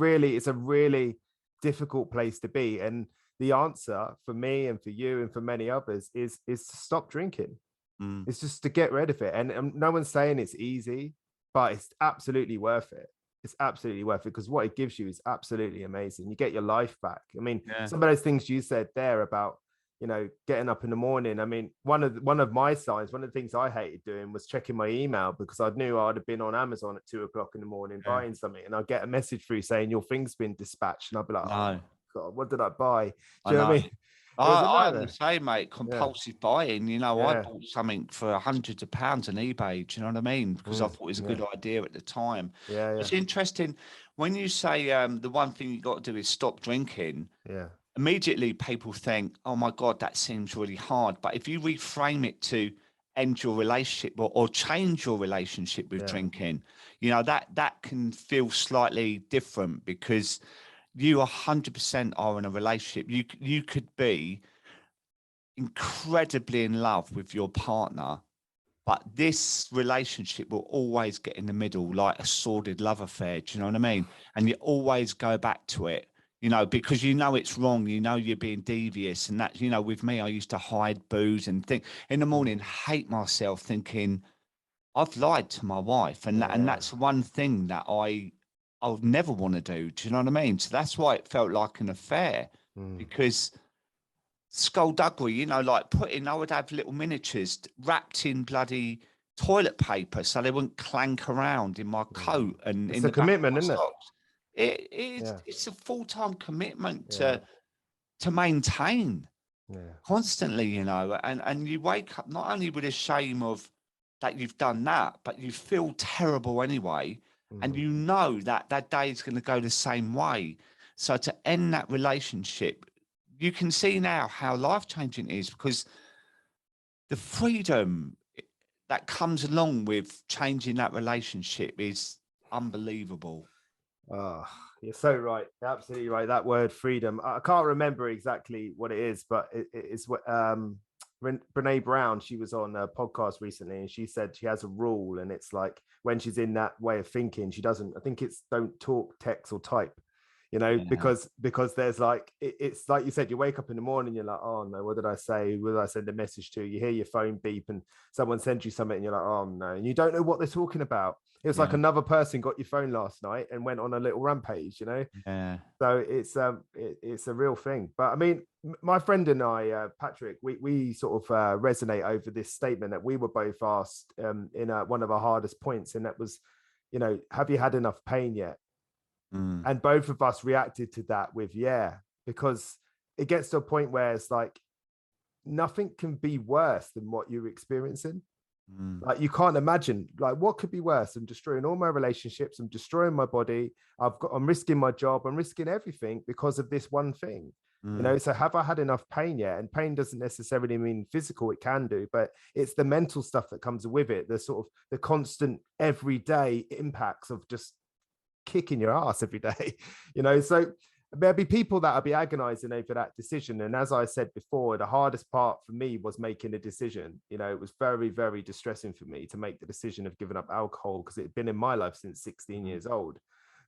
a really difficult place to be. And the answer for me and for you and for many others is to stop drinking. It's just to get rid of it. And no one's saying it's easy, but it's absolutely worth it. It's absolutely worth it because what it gives you is absolutely amazing. You get your life back. I mean, some of those things you said there about, getting up in the morning. I mean, one of my signs, one of the things I hated doing was checking my email because I knew I'd have been on Amazon at 2:00 in the morning buying something, and I'd get a message through saying your thing's been dispatched, and I'd be like, oh God, what did I buy? Do you know what I mean? I'm the same, mate. Compulsive buying. I bought something for hundreds of pounds on eBay. Do you know what I mean? Because I thought it was a good idea at the time. It's interesting when you say the one thing you got to do is stop drinking. Immediately people think, oh my God, that seems really hard. But if you reframe it to end your relationship or change your relationship with drinking, that can feel slightly different because you 100% are in a relationship. You could be incredibly in love with your partner, but this relationship will always get in the middle like a sordid love affair. Do you know what I mean? And you always go back to it. you know, because you know it's wrong, you know you're being devious. And that, you know, with me, I used to hide booze and think in the morning, hate myself, thinking I've lied to my wife. And that's one thing that I'll never want to do. Do you know what I mean? So that's why it felt like an affair, because skullduggery, you know, like I would have little miniatures wrapped in bloody toilet paper so they wouldn't clank around in my coat and it's in a the back of commitment, my isn't it? socks. It's a full-time commitment Yeah. to maintain Yeah. constantly, you know, and you wake up not only with a shame of that you've done that, but you feel terrible anyway. And you know that that day is going to go the same way. So to end that relationship, you can see now how life-changing it is, because the freedom that comes along with changing that relationship is unbelievable. Oh, you're so right. Absolutely right. That word freedom. I can't remember exactly what it is, but it's what Brene Brown, she was on a podcast recently and she said she has a rule, and it's like when she's in that way of thinking, she doesn't, I think it's don't talk, text, or type, you know, Yeah. because there's like it's like you said, you wake up in the morning, you're like, oh no, what did I say? Who did I send a message to? You hear your phone beep and someone sends you something and you're like, oh no, and you don't know what they're talking about. It was like Yeah. another person got your phone last night and went on a little rampage, you know. Yeah. So it's a real thing. But I mean, my friend and I, Patrick, we sort of resonate over this statement that we were both asked in one of our hardest points, and that was, you know, have you had enough pain yet? And both of us reacted to that with yeah, because it gets to a point where it's like nothing can be worse than what you're experiencing. Like you can't imagine, like what could be worse? I'm destroying all my relationships, I'm destroying my body, I'm risking my job, I'm risking everything because of this one thing. You know, so have I had enough pain yet? And pain doesn't necessarily mean physical, it can do, but it's the mental stuff that comes with it, the sort of the constant everyday impacts of just kicking your ass every day. You know, so there'll be people that will be agonizing over that decision. And as I said before, the hardest part for me was making a decision. You know, it was very, very distressing for me to make the decision of giving up alcohol, because it had been in my life since 16 years old.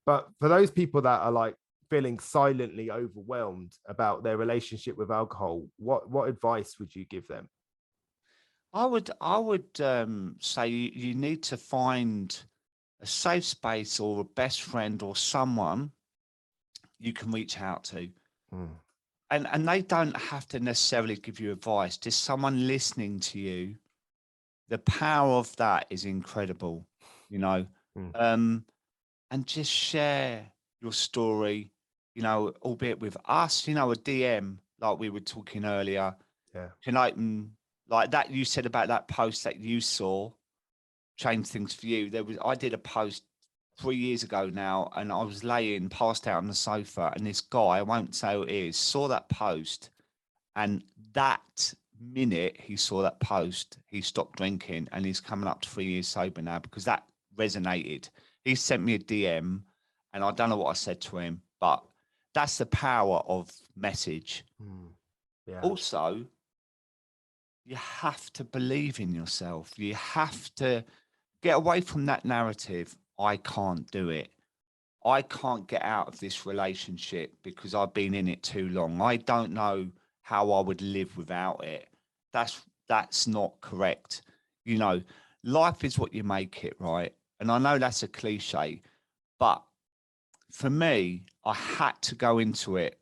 But for those people that are like feeling silently overwhelmed about their relationship with alcohol, what advice would you give them? I would say you need to find a safe space or a best friend or someone you can reach out to. And they don't have to necessarily give you advice, just someone listening to you. The power of that is incredible, you know. And just share your story, you know, albeit with us, you know, a DM, like we were talking earlier, Yeah. can open, like that you said about that post that you saw, change things for you. I did a post 3 years ago now, and I was laying passed out on the sofa, and this guy, I won't say who it is, saw that post, and that minute he saw that post, he stopped drinking, and he's coming up to 3 years sober now because that resonated. He sent me a DM, and I don't know what I said to him, but that's the power of message. Yeah. Also, you have to believe in yourself. You have to get away from that narrative. I can't do it. I can't get out of this relationship because I've been in it too long. I don't know how I would live without it. That's not correct. You know, life is what you make it, right? And I know that's a cliche, but for me, I had to go into it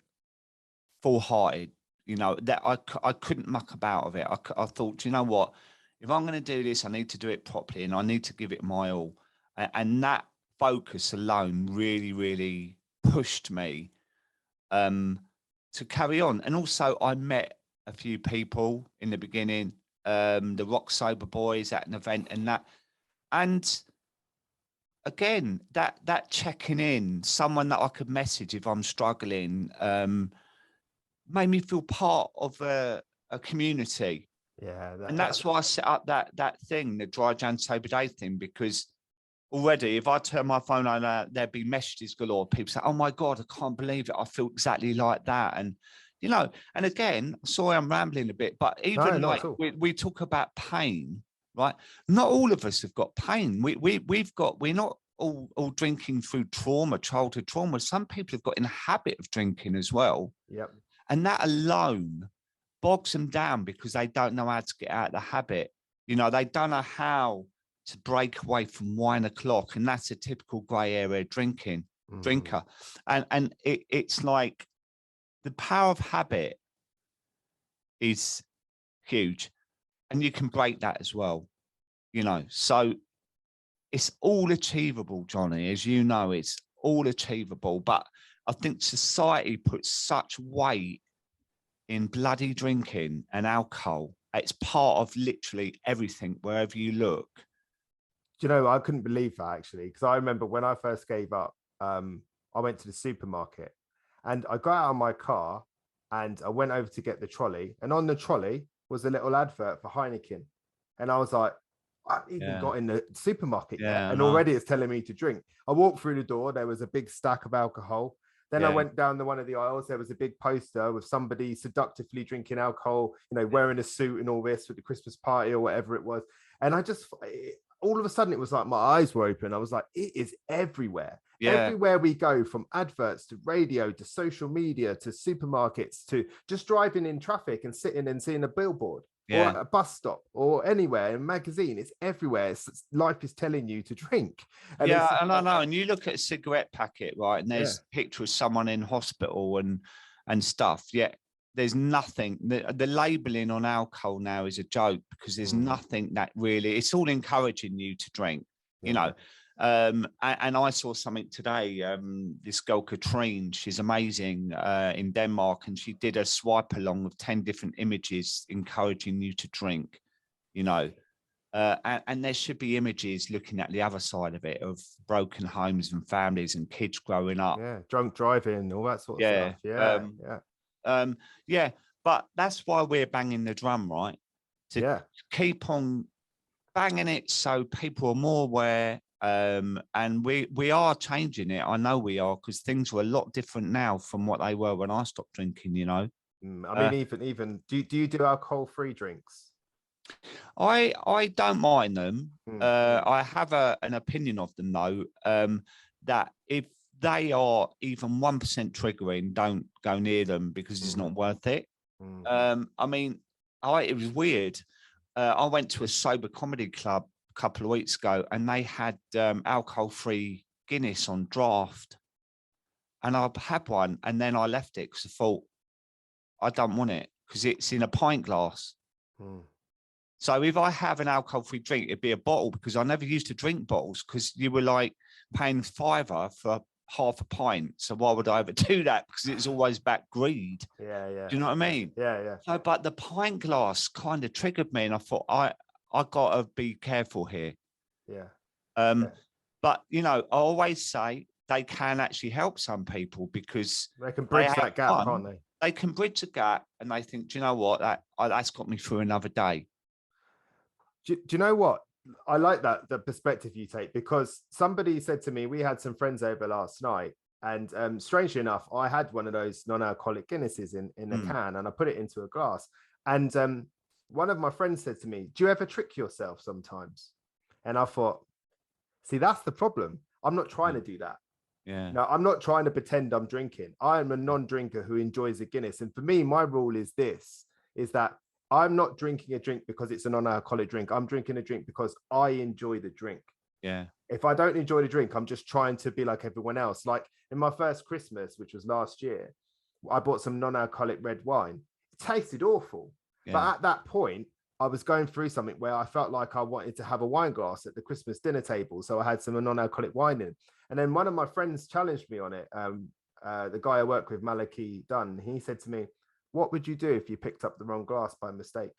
full-hearted. You know, that I couldn't muck about of it. I thought, you know what? If I'm going to do this, I need to do it properly, and I need to give it my all. And that focus alone really, really pushed me to carry on. And also, I met a few people in the beginning, the Rock Sober Boys at an event, and again, that checking in, someone that I could message if I'm struggling, made me feel part of a community. Yeah. And that's why I set up that thing, the Dry Jan Sober Day thing, because already if I turn my phone on, there'd be messages galore. People say, oh my God, I can't believe it. I feel exactly like that. And, you know, and again, sorry, I'm rambling a bit, but even No, like we talk about pain, right? Not all of us have got pain. We're not all drinking through trauma, childhood trauma. Some people have got in the habit of drinking as well. Yep. And that alone bogs them down because they don't know how to get out of the habit. You know, they don't know how to break away from wine o'clock. And that's a typical grey area drinker. And it's like the power of habit is huge. And you can break that as well, you know. So it's all achievable, Johnny, as you know, it's all achievable. But I think society puts such weight in bloody drinking and alcohol. It's part of literally everything, wherever you look. Do you know, I couldn't believe that actually, because I remember when I first gave up, I went to the supermarket and I got out of my car and I went over to get the trolley. And on the trolley was a little advert for Heineken. And I was like, I haven't even got in the supermarket yet. And already it's telling me to drink. I walked through the door. There was a big stack of alcohol. Then I went down one of the aisles. There was a big poster with somebody seductively drinking alcohol, you know, wearing a suit and all this for the Christmas party or whatever it was. And I just, all of a sudden, it was like my eyes were open. I was like, it is everywhere. Yeah. Everywhere we go, from adverts to radio to social media to supermarkets to just driving in traffic and sitting and seeing a billboard. Or at a bus stop or anywhere in a magazine, it's everywhere. Life is telling you to drink. And and I know. And you look at a cigarette packet, right? And there's a picture of someone in hospital and stuff. Yet there's nothing. The labeling on alcohol now is a joke because there's nothing that really. It's all encouraging you to drink. You know. And I saw something today. This girl Katrine, she's amazing in Denmark, and she did a swipe along of 10 different images encouraging you to drink, you know. And there should be images looking at the other side of it, of broken homes and families and kids growing up. Yeah, drunk driving, all that sort of stuff. But that's why we're banging the drum, right? To keep on banging it so people are more aware. And we are changing it. I know we are, because things are a lot different now from what they were when I stopped drinking, you know. I mean, even do you do alcohol-free drinks? I don't mind them. I have an opinion of them though, that if they are even 1% triggering, don't go near them because it's not worth it. I mean, it was weird. I went to a sober comedy club couple of weeks ago and they had alcohol-free Guinness on draft, and I had one and then I left it because I thought I don't want it because it's in a pint glass. So if I have an alcohol-free drink, it'd be a bottle, because I never used to drink bottles because you were like paying £5 for half a pint. So why would I ever do that? Because it's always back greed. Yeah. Do you know what I mean? Yeah. So, but the pint glass kind of triggered me, and I thought I gotta be careful here. But you know, I always say they can actually help some people because they can bridge that gap, can't they? They can bridge the gap, and they think, do you know what, that's got me through another day. Do you know what? I like the perspective you take, because somebody said to me, we had some friends over last night, and strangely enough, I had one of those non-alcoholic Guinnesses in a can, and I put it into a glass, and one of my friends said to me, do you ever trick yourself sometimes? And I thought, see, that's the problem. I'm not trying to do that. No, I'm not trying to pretend I'm drinking. I am a non-drinker who enjoys a Guinness. And for me, my rule is that I'm not drinking a drink because it's a non-alcoholic drink. I'm drinking a drink because I enjoy the drink. If I don't enjoy the drink, I'm just trying to be like everyone else. Like in my first Christmas, which was last year, I bought some non-alcoholic red wine. It tasted awful. But at that point, I was going through something where I felt like I wanted to have a wine glass at the Christmas dinner table. So I had some non-alcoholic wine in. And then one of my friends challenged me on it. The guy I work with, Maliki Dunn, he said to me, what would you do if you picked up the wrong glass by mistake?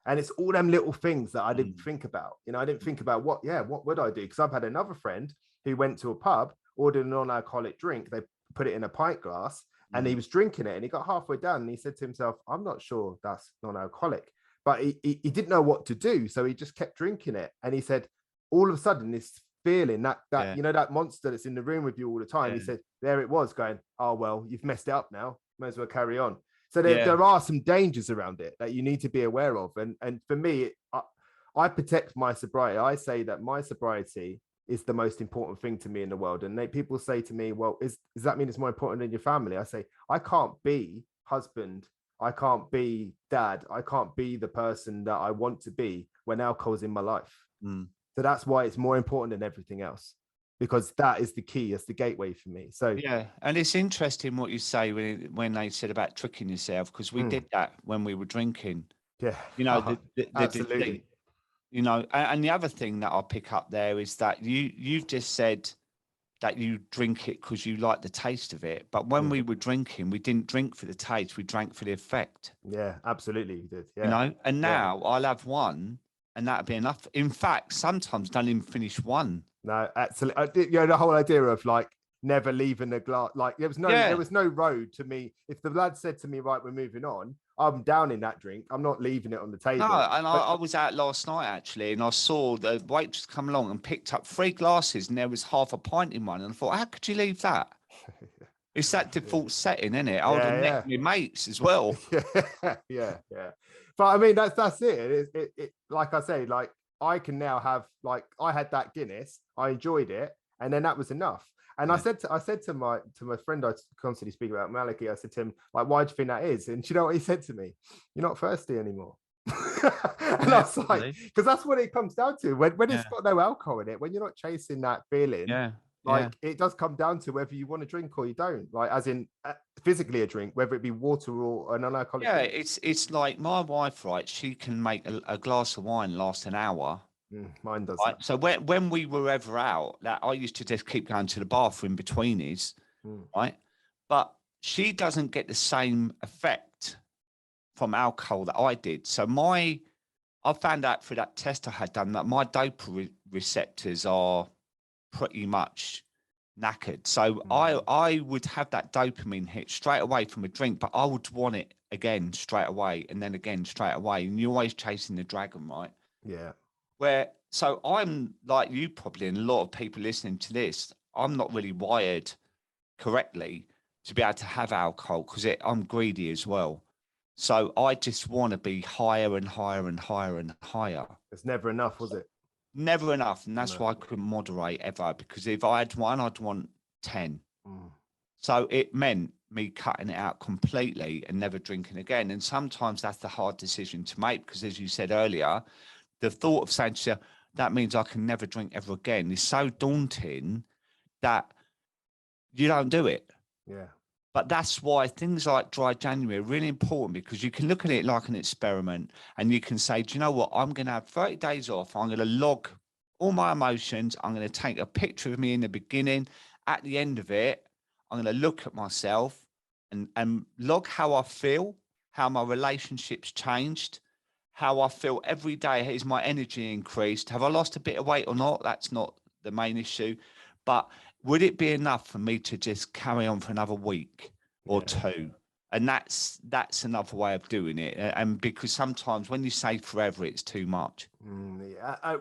And it's all them little things that I didn't think about. You know, I didn't think about what would I do? Because I've had another friend who went to a pub, ordered a non-alcoholic drink. They put it in a pint glass, and he was drinking it, and he got halfway down and he said to himself, I'm not sure that's non-alcoholic, but he didn't know what to do. So he just kept drinking it. And he said, all of a sudden, this feeling that you know, that monster that's in the room with you all the time, he said, there it was going, oh, well, you've messed it up now. Might as well carry on. So there are some dangers around it that you need to be aware of. And for me, I protect my sobriety. I say that my sobriety is the most important thing to me in the world. And people say to me, well, does that mean it's more important than your family? I say, I can't be husband, I can't be dad, I can't be the person that I want to be when alcohol's in my life. So that's why it's more important than everything else, because that is the key, it's the gateway for me. So yeah, and it's interesting what you say when they said about tricking yourself, because we did that when we were drinking. yeah, You know, absolutely. you know, and the other thing that I pick up there is that you've just said that you drink it because you like the taste of it. But when we were drinking, we didn't drink for the taste, we drank for the effect. Yeah, absolutely, you did. Yeah, you know, and now I'll have one and that'd be enough. In fact, sometimes don't even finish one. No, absolutely. You know, the whole idea of like never leaving the glass, like there Yeah. was no road to me. If the lad said to me, right, we're moving on, I'm down in that drink. I'm not leaving it on the No, table. and But I was out last night actually, and I saw the waitress come along and picked up 3 glasses, and there was half a pint in one. And I thought, how could you leave that? It's that default setting, isn't it? I would have necked my mates as well. yeah. But I mean, that's it. It like I say, like I can now have, like, I had that Guinness, I enjoyed it, and then that was enough. And Yeah. I said to my friend I constantly speak about, Maliki, I said to him, like, why do you think that is? And do you know what he said to me? You're not thirsty anymore. And I was like, because that's what it comes down to. When it's got no alcohol in it, when you're not chasing that feeling, like it does come down to whether you want to drink or you don't, like as in physically a drink, whether it be water or a non-alcoholic drink. It's like my wife, right? She can make a glass of wine last an hour. Mine doesn't. Right? So when we were ever out, that I used to just keep going to the bathroom between us, right? But she doesn't get the same effect from alcohol that I did. So I found out through that test I had done that my dopamine receptors are pretty much knackered. So I would have that dopamine hit straight away from a drink, but I would want it again straight away and then again straight away. And you're always chasing the dragon, right? Yeah. So I'm like you probably, and a lot of people listening to this, I'm not really wired correctly to be able to have alcohol because I'm greedy as well. So I just want to be higher and higher and higher and higher. It's never enough, was it? Never enough. And that's why I couldn't moderate ever, because if I had one, I'd want 10. So it meant me cutting it out completely and never drinking again. And sometimes that's the hard decision to make, because as you said earlier, the thought of saying to yourself, that means I can never drink ever again is so daunting that you don't do it. Yeah. But that's why things like Dry January are really important, because you can look at it like an experiment and you can say, do you know what? I'm going to have 30 days off. I'm going to log all my emotions. I'm going to take a picture of me in the beginning. At the end of it, I'm going to look at myself and log how I feel, how my relationships changed, how I feel every day. Is my energy increased? Have I lost a bit of weight or not? That's not the main issue. But would it be enough for me to just carry on for another week or two? And that's another way of doing it. And because sometimes when you say forever, it's too much.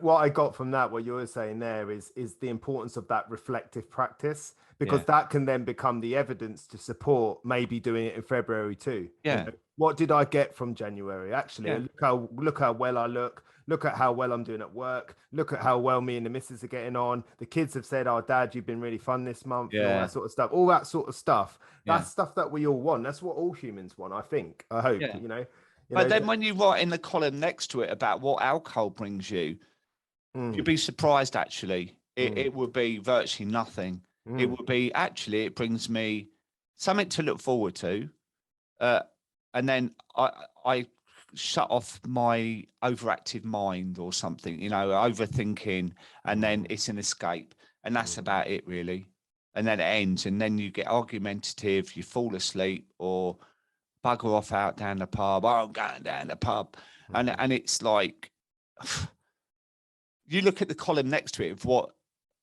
What I got from that, what you were saying there, is the importance of that reflective practice, because that can then become the evidence to support maybe doing it in February too. Yeah. You know, what did I get from January? Actually, look how well I look. Look at how well I'm doing at work. Look at how well me and the missus are getting on. The kids have said, "Oh, Dad, you've been really fun this month." And all that sort of stuff. All that sort of stuff. That's stuff that we all want. That's what all humans want, I think. I hope, you know. But then when you write in the column next to it about what alcohol brings you, you'd be surprised, actually. It would be virtually nothing. It would be, actually, it brings me something to look forward to. And then I shut off my overactive mind or something, you know, overthinking, and then it's an escape. And that's about it, really. And then it ends, and then you get argumentative, you fall asleep, or bugger off out down the pub. Oh, I'm going down the pub. And it's like, you look at the column next to it of what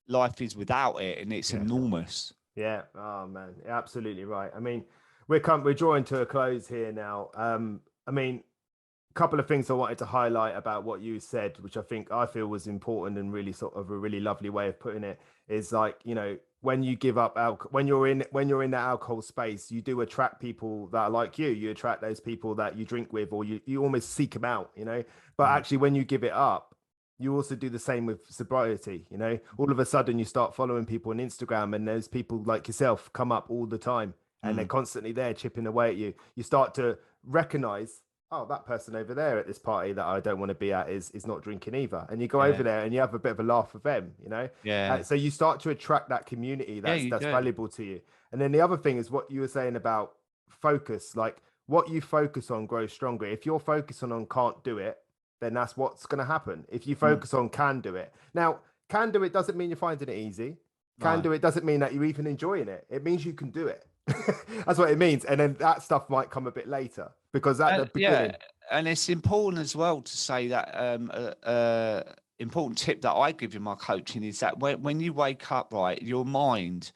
life is without it, and it's enormous. Yeah. Oh man, absolutely right. I mean, we're drawing to a close here now. I mean, a couple of things I wanted to highlight about what you said, which I feel was important and really sort of a really lovely way of putting it, is like, you know, when you give up alcohol, when you're in that alcohol space, you do attract people that are like you attract those people that you drink with, or you almost seek them out, you know. But actually, when you give it up, you also do the same with sobriety. You know, all of a sudden you start following people on Instagram, and those people like yourself come up all the time, and they're constantly there chipping away at you. You start to recognize, oh, that person over there at this party that I don't want to be at is not drinking either. And you go over there and you have a bit of a laugh with them, you know? Yeah. So you start to attract that community Yeah, that's you do. valuable to you. And then the other thing is what you were saying about focus, like what you focus on grows stronger. If you're focusing on can't do it, then that's what's going to happen. If you focus on can do it. Now, can do it doesn't mean you're finding it easy. Can No. do it doesn't mean that you're even enjoying it. It means you can do it. That's what it means. And then that stuff might come a bit later, because at the beginning. Yeah, and it's important as well to say that important tip that I give in my coaching is that when you wake up, right, your mind,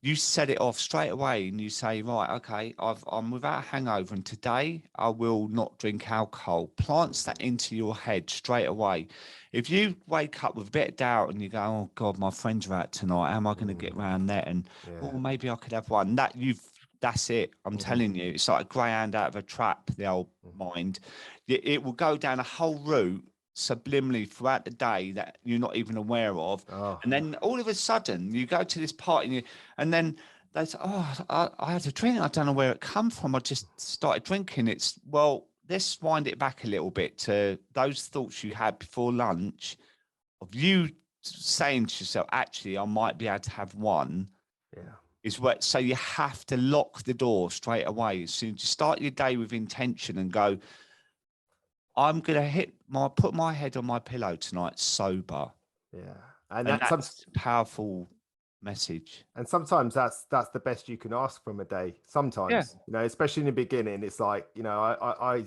you set it off straight away and you say, right, okay, I'm without a hangover, and today I will not drink alcohol. Plants that into your head straight away. If you wake up with a bit of doubt and you go, oh God, my friends are out tonight, how am I going to get around that? And oh, maybe I could have one. That's it. I'm telling you, it's like a greyhound out of a trap, the old mind. It will go down a whole route subliminally throughout the day that you're not even aware of. And then all of a sudden you go to this party and then they say, oh, I had a drink. I don't know where it come from. I just started drinking. Well, let's wind it back a little bit to those thoughts you had before lunch of you saying to yourself, actually, I might be able to have one. Yeah. So you have to lock the door straight away. As soon as you start your day with intention and go, I'm going to put my head on my pillow tonight sober. Yeah. And that's a powerful message. And sometimes that's the best you can ask from a day. Sometimes, you know, especially in the beginning, it's like, you know,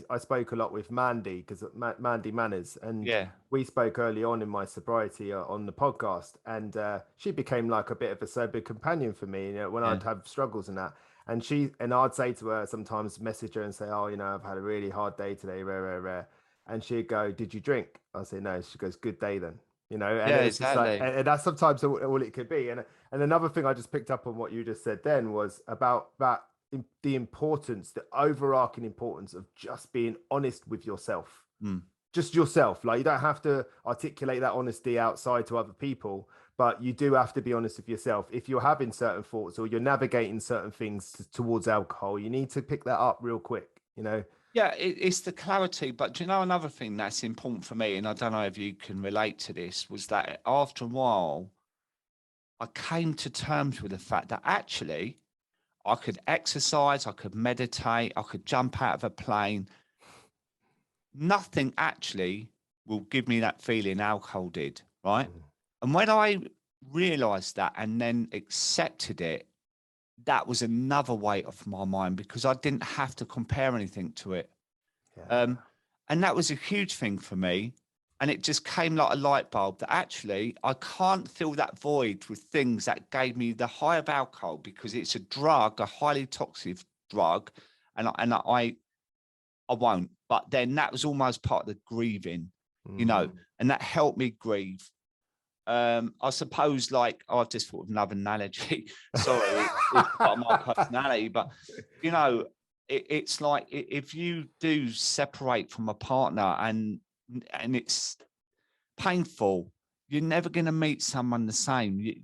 I spoke a lot with Mandy, because Mandy Manners, and we spoke early on in my sobriety on the podcast, and she became like a bit of a sober companion for me, you know, when I'd have struggles and that. And I'd say to her sometimes, message her and say, oh, you know, I've had a really hard day today, rare. And she'd go, did you drink? I say, no. She goes, good day then. You know, and it's exactly. just like, and that's sometimes all it could be. And another thing I just picked up on what you just said then was about that, the importance, the overarching importance of just being honest with yourself. Just yourself. Like, you don't have to articulate that honesty outside to other people, but you do have to be honest with yourself. If you're having certain thoughts or you're navigating certain things towards alcohol, you need to pick that up real quick, you know. Yeah, it's the clarity. But do you know, another thing that's important for me, and I don't know if you can relate to this, was that after a while, I came to terms with the fact that actually I could exercise, I could meditate, I could jump out of a plane. Nothing actually will give me that feeling alcohol did, right? And when I realized that and then accepted it, that was another weight off my mind, because I didn't have to compare anything to it. And that was a huge thing for me. And it just came like a light bulb that actually I can't fill that void with things that gave me the high of alcohol, because it's a drug, a highly toxic drug. And I won't. But then that was almost part of the grieving, you know, and that helped me grieve. I suppose, like, I've just thought of another analogy. Sorry, it's part of my personality, but you know, it's like if you do separate from a partner and it's painful, you're never going to meet someone the same.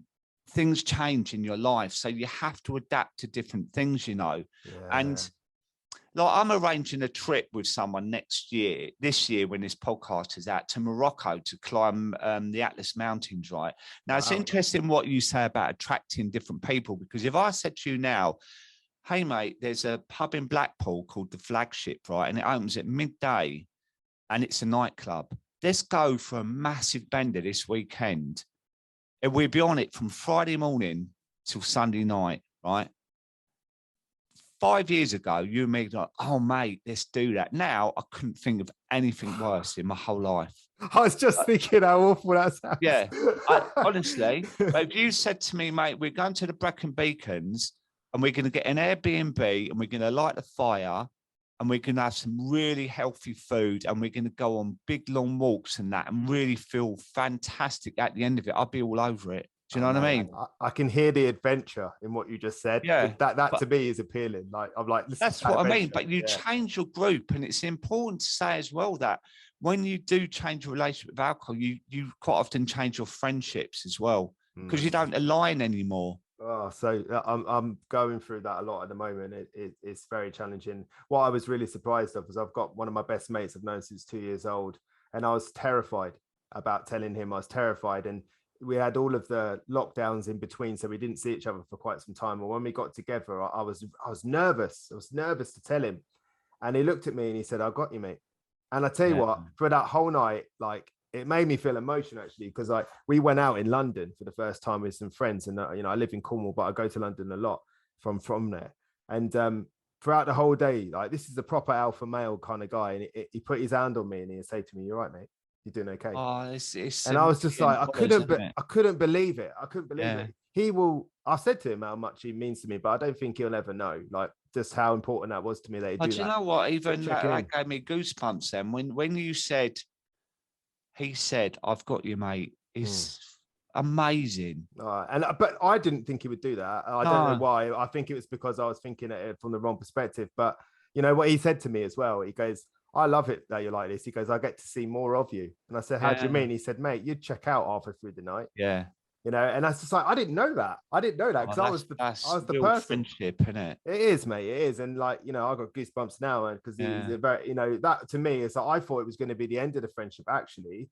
Things change in your life, so you have to adapt to different things, you know. And like, I'm arranging a trip with someone this year when this podcast is out, to Morocco to climb the Atlas Mountains, right? Now, It's interesting what you say about attracting different people, because if I said to you now, hey, mate, there's a pub in Blackpool called The Flagship, right? And it opens at midday and it's a nightclub. Let's go for a massive bender this weekend. And we'll be on it from Friday morning till Sunday night, right? 5 years ago, you and me like, oh, mate, let's do that. Now, I couldn't think of anything worse in my whole life. I was just thinking how awful that sounds. Yeah, honestly. But if you said to me, mate, we're going to the Brecon Beacons and we're going to get an Airbnb and we're going to light a fire and we're going to have some really healthy food and we're going to go on big, long walks and that and really feel fantastic at the end of it, I'd be all over it. Do you know what I mean? I can hear the adventure in what you just said. Yeah. That to me is appealing. Like, I'm like, listen, That's what I mean. But you yeah. change your group, and it's important to say as well that when you do change your relationship with alcohol, you quite often change your friendships as well because you don't align anymore. Oh, so I'm going through that a lot at the moment. It's very challenging. What I was really surprised of was I've got one of my best mates I've known since 2 years old, and I was terrified about telling him. I was terrified, and we had all of the lockdowns in between, so we didn't see each other for quite some time. And when we got together, I was nervous. I was nervous to tell him, and he looked at me and he said, "I got you, mate." And I tell you what, for that whole night, like, it made me feel emotional actually, because like we went out in London for the first time with some friends, and you know, I live in Cornwall, but I go to London a lot from there. And throughout the whole day, like, this is a proper alpha male kind of guy, and he put his hand on me and he'd say to me, "You're right, mate. You're doing okay." Oh, it's and I was just like, I couldn't believe it. I couldn't believe it. He will. I said to him how much he means to me, but I don't think he'll ever know, like, just how important that was to me. That he do you that. know what? Even that gave me goosebumps. Then when you said, he said, "I've got you, mate." It's amazing. But I didn't think he would do that. I don't know why. I think it was because I was thinking it from the wrong perspective. But you know what he said to me as well? He goes, "I love it that you're like this." He goes, "I get to see more of you." And I said, "How do you mean?" He said, "Mate, you'd check out halfway through the night." Yeah. You know, and that's just like, I didn't know that. Because I was the person. Friendship, isn't it? It is, mate. It is. And like, you know, I got goosebumps now, and because it's a very, you know, that to me is like, I thought it was going to be the end of the friendship actually.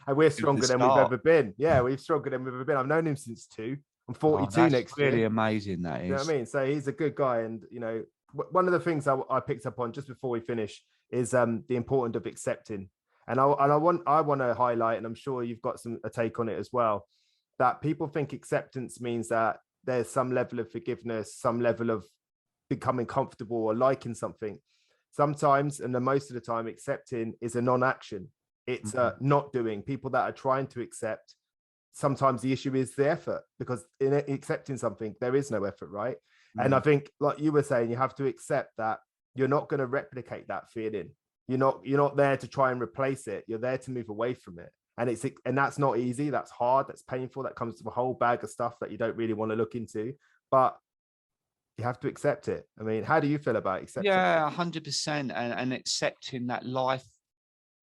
And we're stronger than we've ever been. Yeah, we're stronger than we've ever been. I've known him since 2. I'm 42 next year. Really amazing, that is. You know what I mean? So he's a good guy. And, you know, one of the things I picked up on just before we finish is the importance of accepting. And I want to highlight, and I'm sure you've got a take on it as well, that people think acceptance means that there's some level of forgiveness, some level of becoming comfortable or liking something. Sometimes, and the most of the time, accepting is a non-action. It's not doing. People that are trying to accept, sometimes the issue is the effort, because in accepting something, there is no effort, right? And I think, like you were saying, you have to accept that you're not going to replicate that feeling. You're not there to try and replace it. You're there to move away from it. And that's not easy. That's hard. That's painful. That comes to a whole bag of stuff that you don't really want to look into. But you have to accept it. I mean, how do you feel about accepting? Yeah, 100%. And accepting that life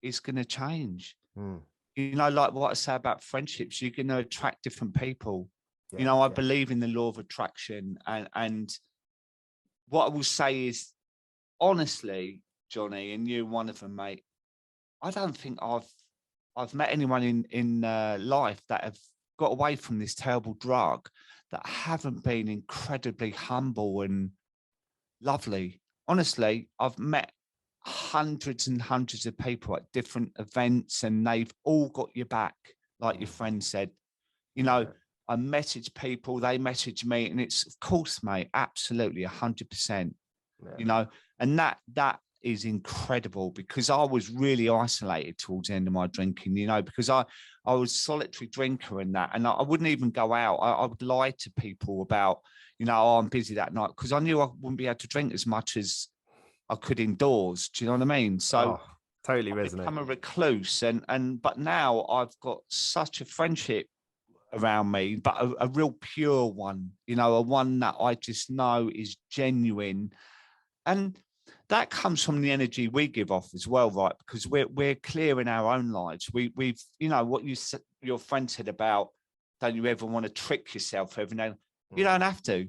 is going to change. You know, like what I say about friendships, you're going to attract different people. You know, I believe in the law of attraction. And what I will say is, honestly, Johnny, and you're one of them, mate, I don't think I've met anyone in life that have got away from this terrible drug that haven't been incredibly humble and lovely. Honestly, I've met hundreds and hundreds of people at different events, and they've all got your back, like your friend said. You know, I message people, they message me, and it's, of course, mate, absolutely 100%. You know, and that is incredible, because I was really isolated towards the end of my drinking, you know, because I was a solitary drinker and that, and I wouldn't even go out. I would lie to people about, you know, I'm busy that night, because I knew I wouldn't be able to drink as much as I could indoors. Do you know what I mean? So totally resonate. I'm a recluse, but now I've got such a friendship around me, but a real pure one, you know, a one that I just know is genuine. And that comes from the energy we give off as well, right? Because we're clear in our own lives. We've, you know, what your friend said about, don't you ever want to trick yourself every now? You don't have to.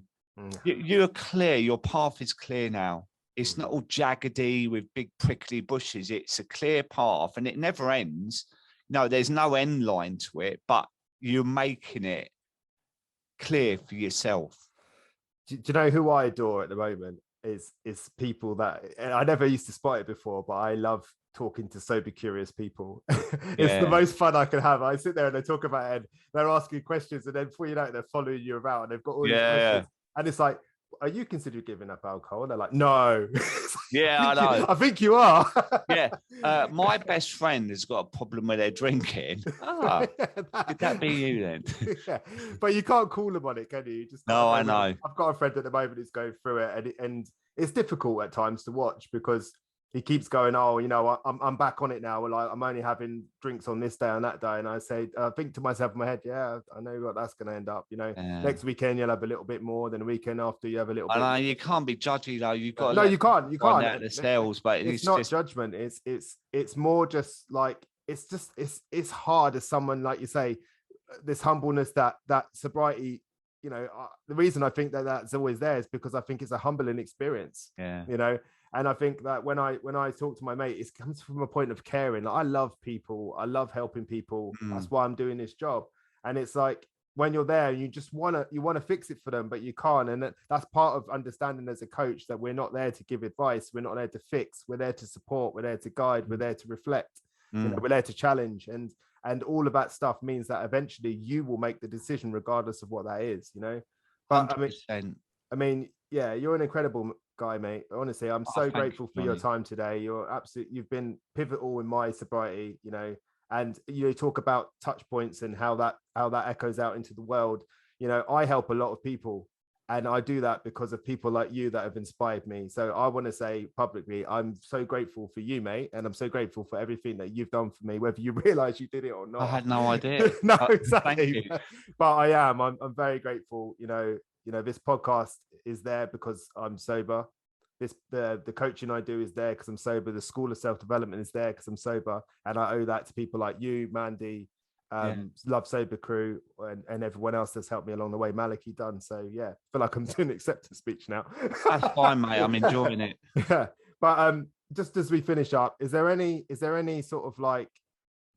You're clear. Your path is clear now. It's not all jaggedy with big prickly bushes. It's a clear path, and it never ends. No, there's no end line to it, but you're making it clear for yourself. Do you know who I adore at the moment? Is people that, I never used to spot it before, but I love talking to sober curious people. It's the most fun I can have. I sit there and they talk about it, and they're asking questions, and then before you know it, they're following you around, and they've got all these questions. And it's like, are you considering giving up alcohol? And they're like, no. I know. I think you are. My best friend has got a problem with their drinking. Could that be you then? But you can't call them on it, can you? I know. I've got a friend at the moment who's going through it, and it's difficult at times to watch, because he keeps going, oh, you know, I'm back on it now. Well, I'm only having drinks on this day and that day. And I say, I think to myself in my head, yeah, I know what that's going to end up. You know, next weekend you'll have a little bit more. Then the weekend after you have a little bit. I know you can't be judgy though. You've got to no, you can't. You can't. Out the cells, but it's not just judgment. It's more just like it's hard as someone, like you say, this humbleness that sobriety. You know, the reason I think that that's always there is because I think it's a humbling experience. Yeah. You know. And I think that when I talk to my mate, it comes from a point of caring. Like, I love people. I love helping people. That's why I'm doing this job. And it's like when you're there, you just want to fix it for them, but you can't. And that's part of understanding as a coach that we're not there to give advice. We're not there to fix. We're there to support. We're there to guide. We're there to reflect. You know, we're there to challenge. And all of that stuff means that eventually you will make the decision regardless of what that is. You know, but 100%. I mean, yeah, you're an incredible guy, mate. Honestly, I'm so grateful for your time today. You've been pivotal in my sobriety, you know, and you talk about touch points and how that echoes out into the world. You know, I help a lot of people, and I do that because of people like you that have inspired me. So I want to say publicly, I'm so grateful for you, mate, and I'm so grateful for everything that you've done for me, whether you realize you did it or not. I had no idea. No, exactly. But I am. I'm very grateful. You know, this podcast is there because I'm sober. The coaching I do is there because I'm sober. The School of Self-Development is there because I'm sober. And I owe that to people like you, Mandy, Love Sober Crew, and everyone else that's helped me along the way. Maliki done. So yeah, I feel like I'm doing acceptance speech now. That's fine, mate. I'm enjoying it. Yeah. But just as we finish up, is there any sort of like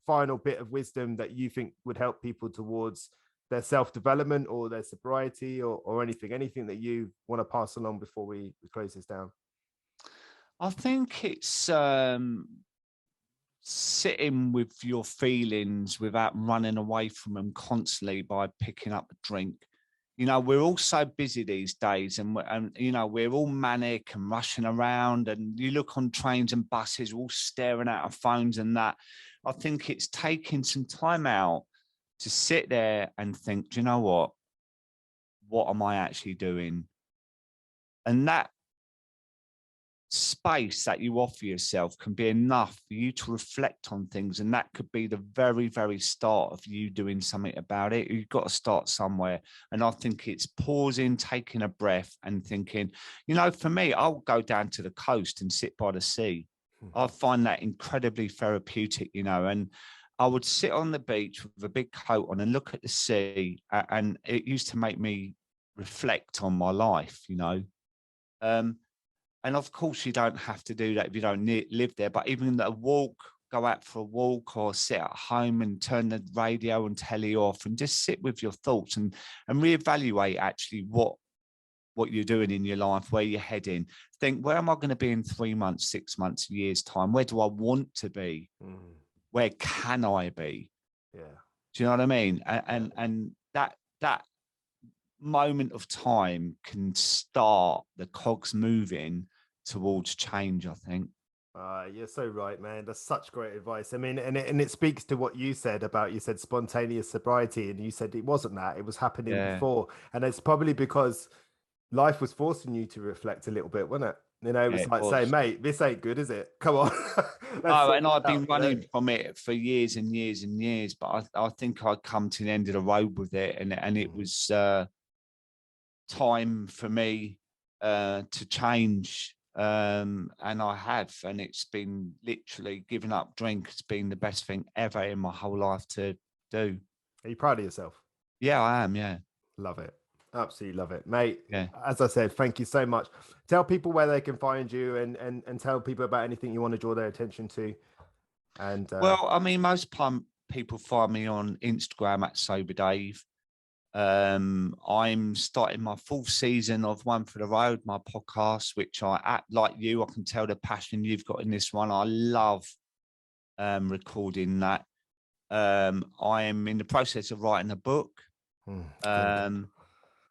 final bit of wisdom that you think would help people towards their self-development or their sobriety or anything that you want to pass along before we close this down? I think it's sitting with your feelings without running away from them constantly by picking up a drink. You know, we're all so busy these days, and you know, we're all manic and rushing around, and you look on trains and buses, all staring at our phones and that. I think it's taking some time out to sit there and think, do you know what am I actually doing? And that space that you offer yourself can be enough for you to reflect on things. And that could be the very, very start of you doing something about it. You've got to start somewhere. And I think it's pausing, taking a breath and thinking, you know, for me, I'll go down to the coast and sit by the sea. I find that incredibly therapeutic, you know, and I would sit on the beach with a big coat on and look at the sea, and it used to make me reflect on my life, you know. And of course, you don't have to do that if you don't live there, but even a walk, go out for a walk or sit at home and turn the radio and telly off and just sit with your thoughts and reevaluate actually what you're doing in your life, where you're heading. Think, where am I going to be in 3 months, 6 months, a year's time? Where do I want to be? Where can I be? Yeah. Do you know what I mean? And that moment of time can start the cogs moving towards change, I think. You're so right, man. That's such great advice. I mean, and it speaks to what you said about, you said spontaneous sobriety, and you said it wasn't that, it was happening before. And it's probably because life was forcing you to reflect a little bit, wasn't it? You know, it was like saying, mate, this ain't good, is it? Come on. Oh, and I've been running from it for years and years and years, but I think I'd come to the end of the road with it, and it was time for me to change, and I have, and it's been literally giving up drink. It's been the best thing ever in my whole life to do. Are you proud of yourself? Yeah, I am. Yeah, love it. Absolutely love it, mate. Yeah. As I said, thank you so much. Tell people where they can find you, and tell people about anything you want to draw their attention to. And well, I mean, most people find me on Instagram at Sober Dave. I'm starting my 4th season of One for the Road, my podcast, which like you, I can tell the passion you've got in this one. I love recording that. I am in the process of writing a book.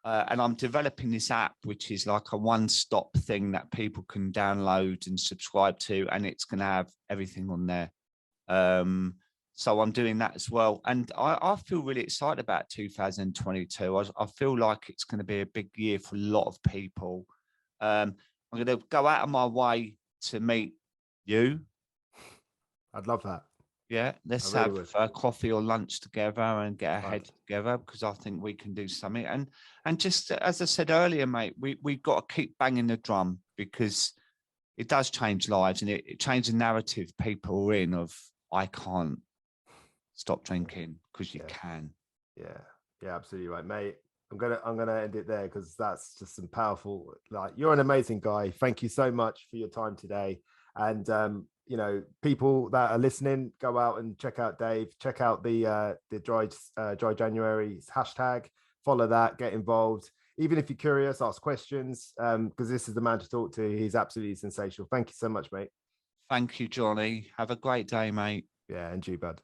And I'm developing this app, which is like a one-stop thing that people can download and subscribe to, and it's going to have everything on there. So I'm doing that as well. And I feel really excited about 2022. I feel like it's going to be a big year for a lot of people. I'm going to go out of my way to meet You? I'd love that. Yeah, let's I really have would. coffee or lunch together and get our Right. heads together, because I think we can do something. And just as I said earlier, mate, we've got to keep banging the drum, because it does change lives, and it changes the narrative people are in of, I can't stop drinking, because you can. Yeah, absolutely right, mate. I'm gonna end it there, because that's just some powerful. Like, you're an amazing guy. Thank you so much for your time today. And people that are listening, go out and check out Dave. Check out the Dry January hashtag. Follow that. Get involved. Even if you're curious, ask questions. Because this is the man to talk to. He's absolutely sensational. Thank you so much, mate. Thank you, Johnny. Have a great day, mate. Yeah, and you, bud.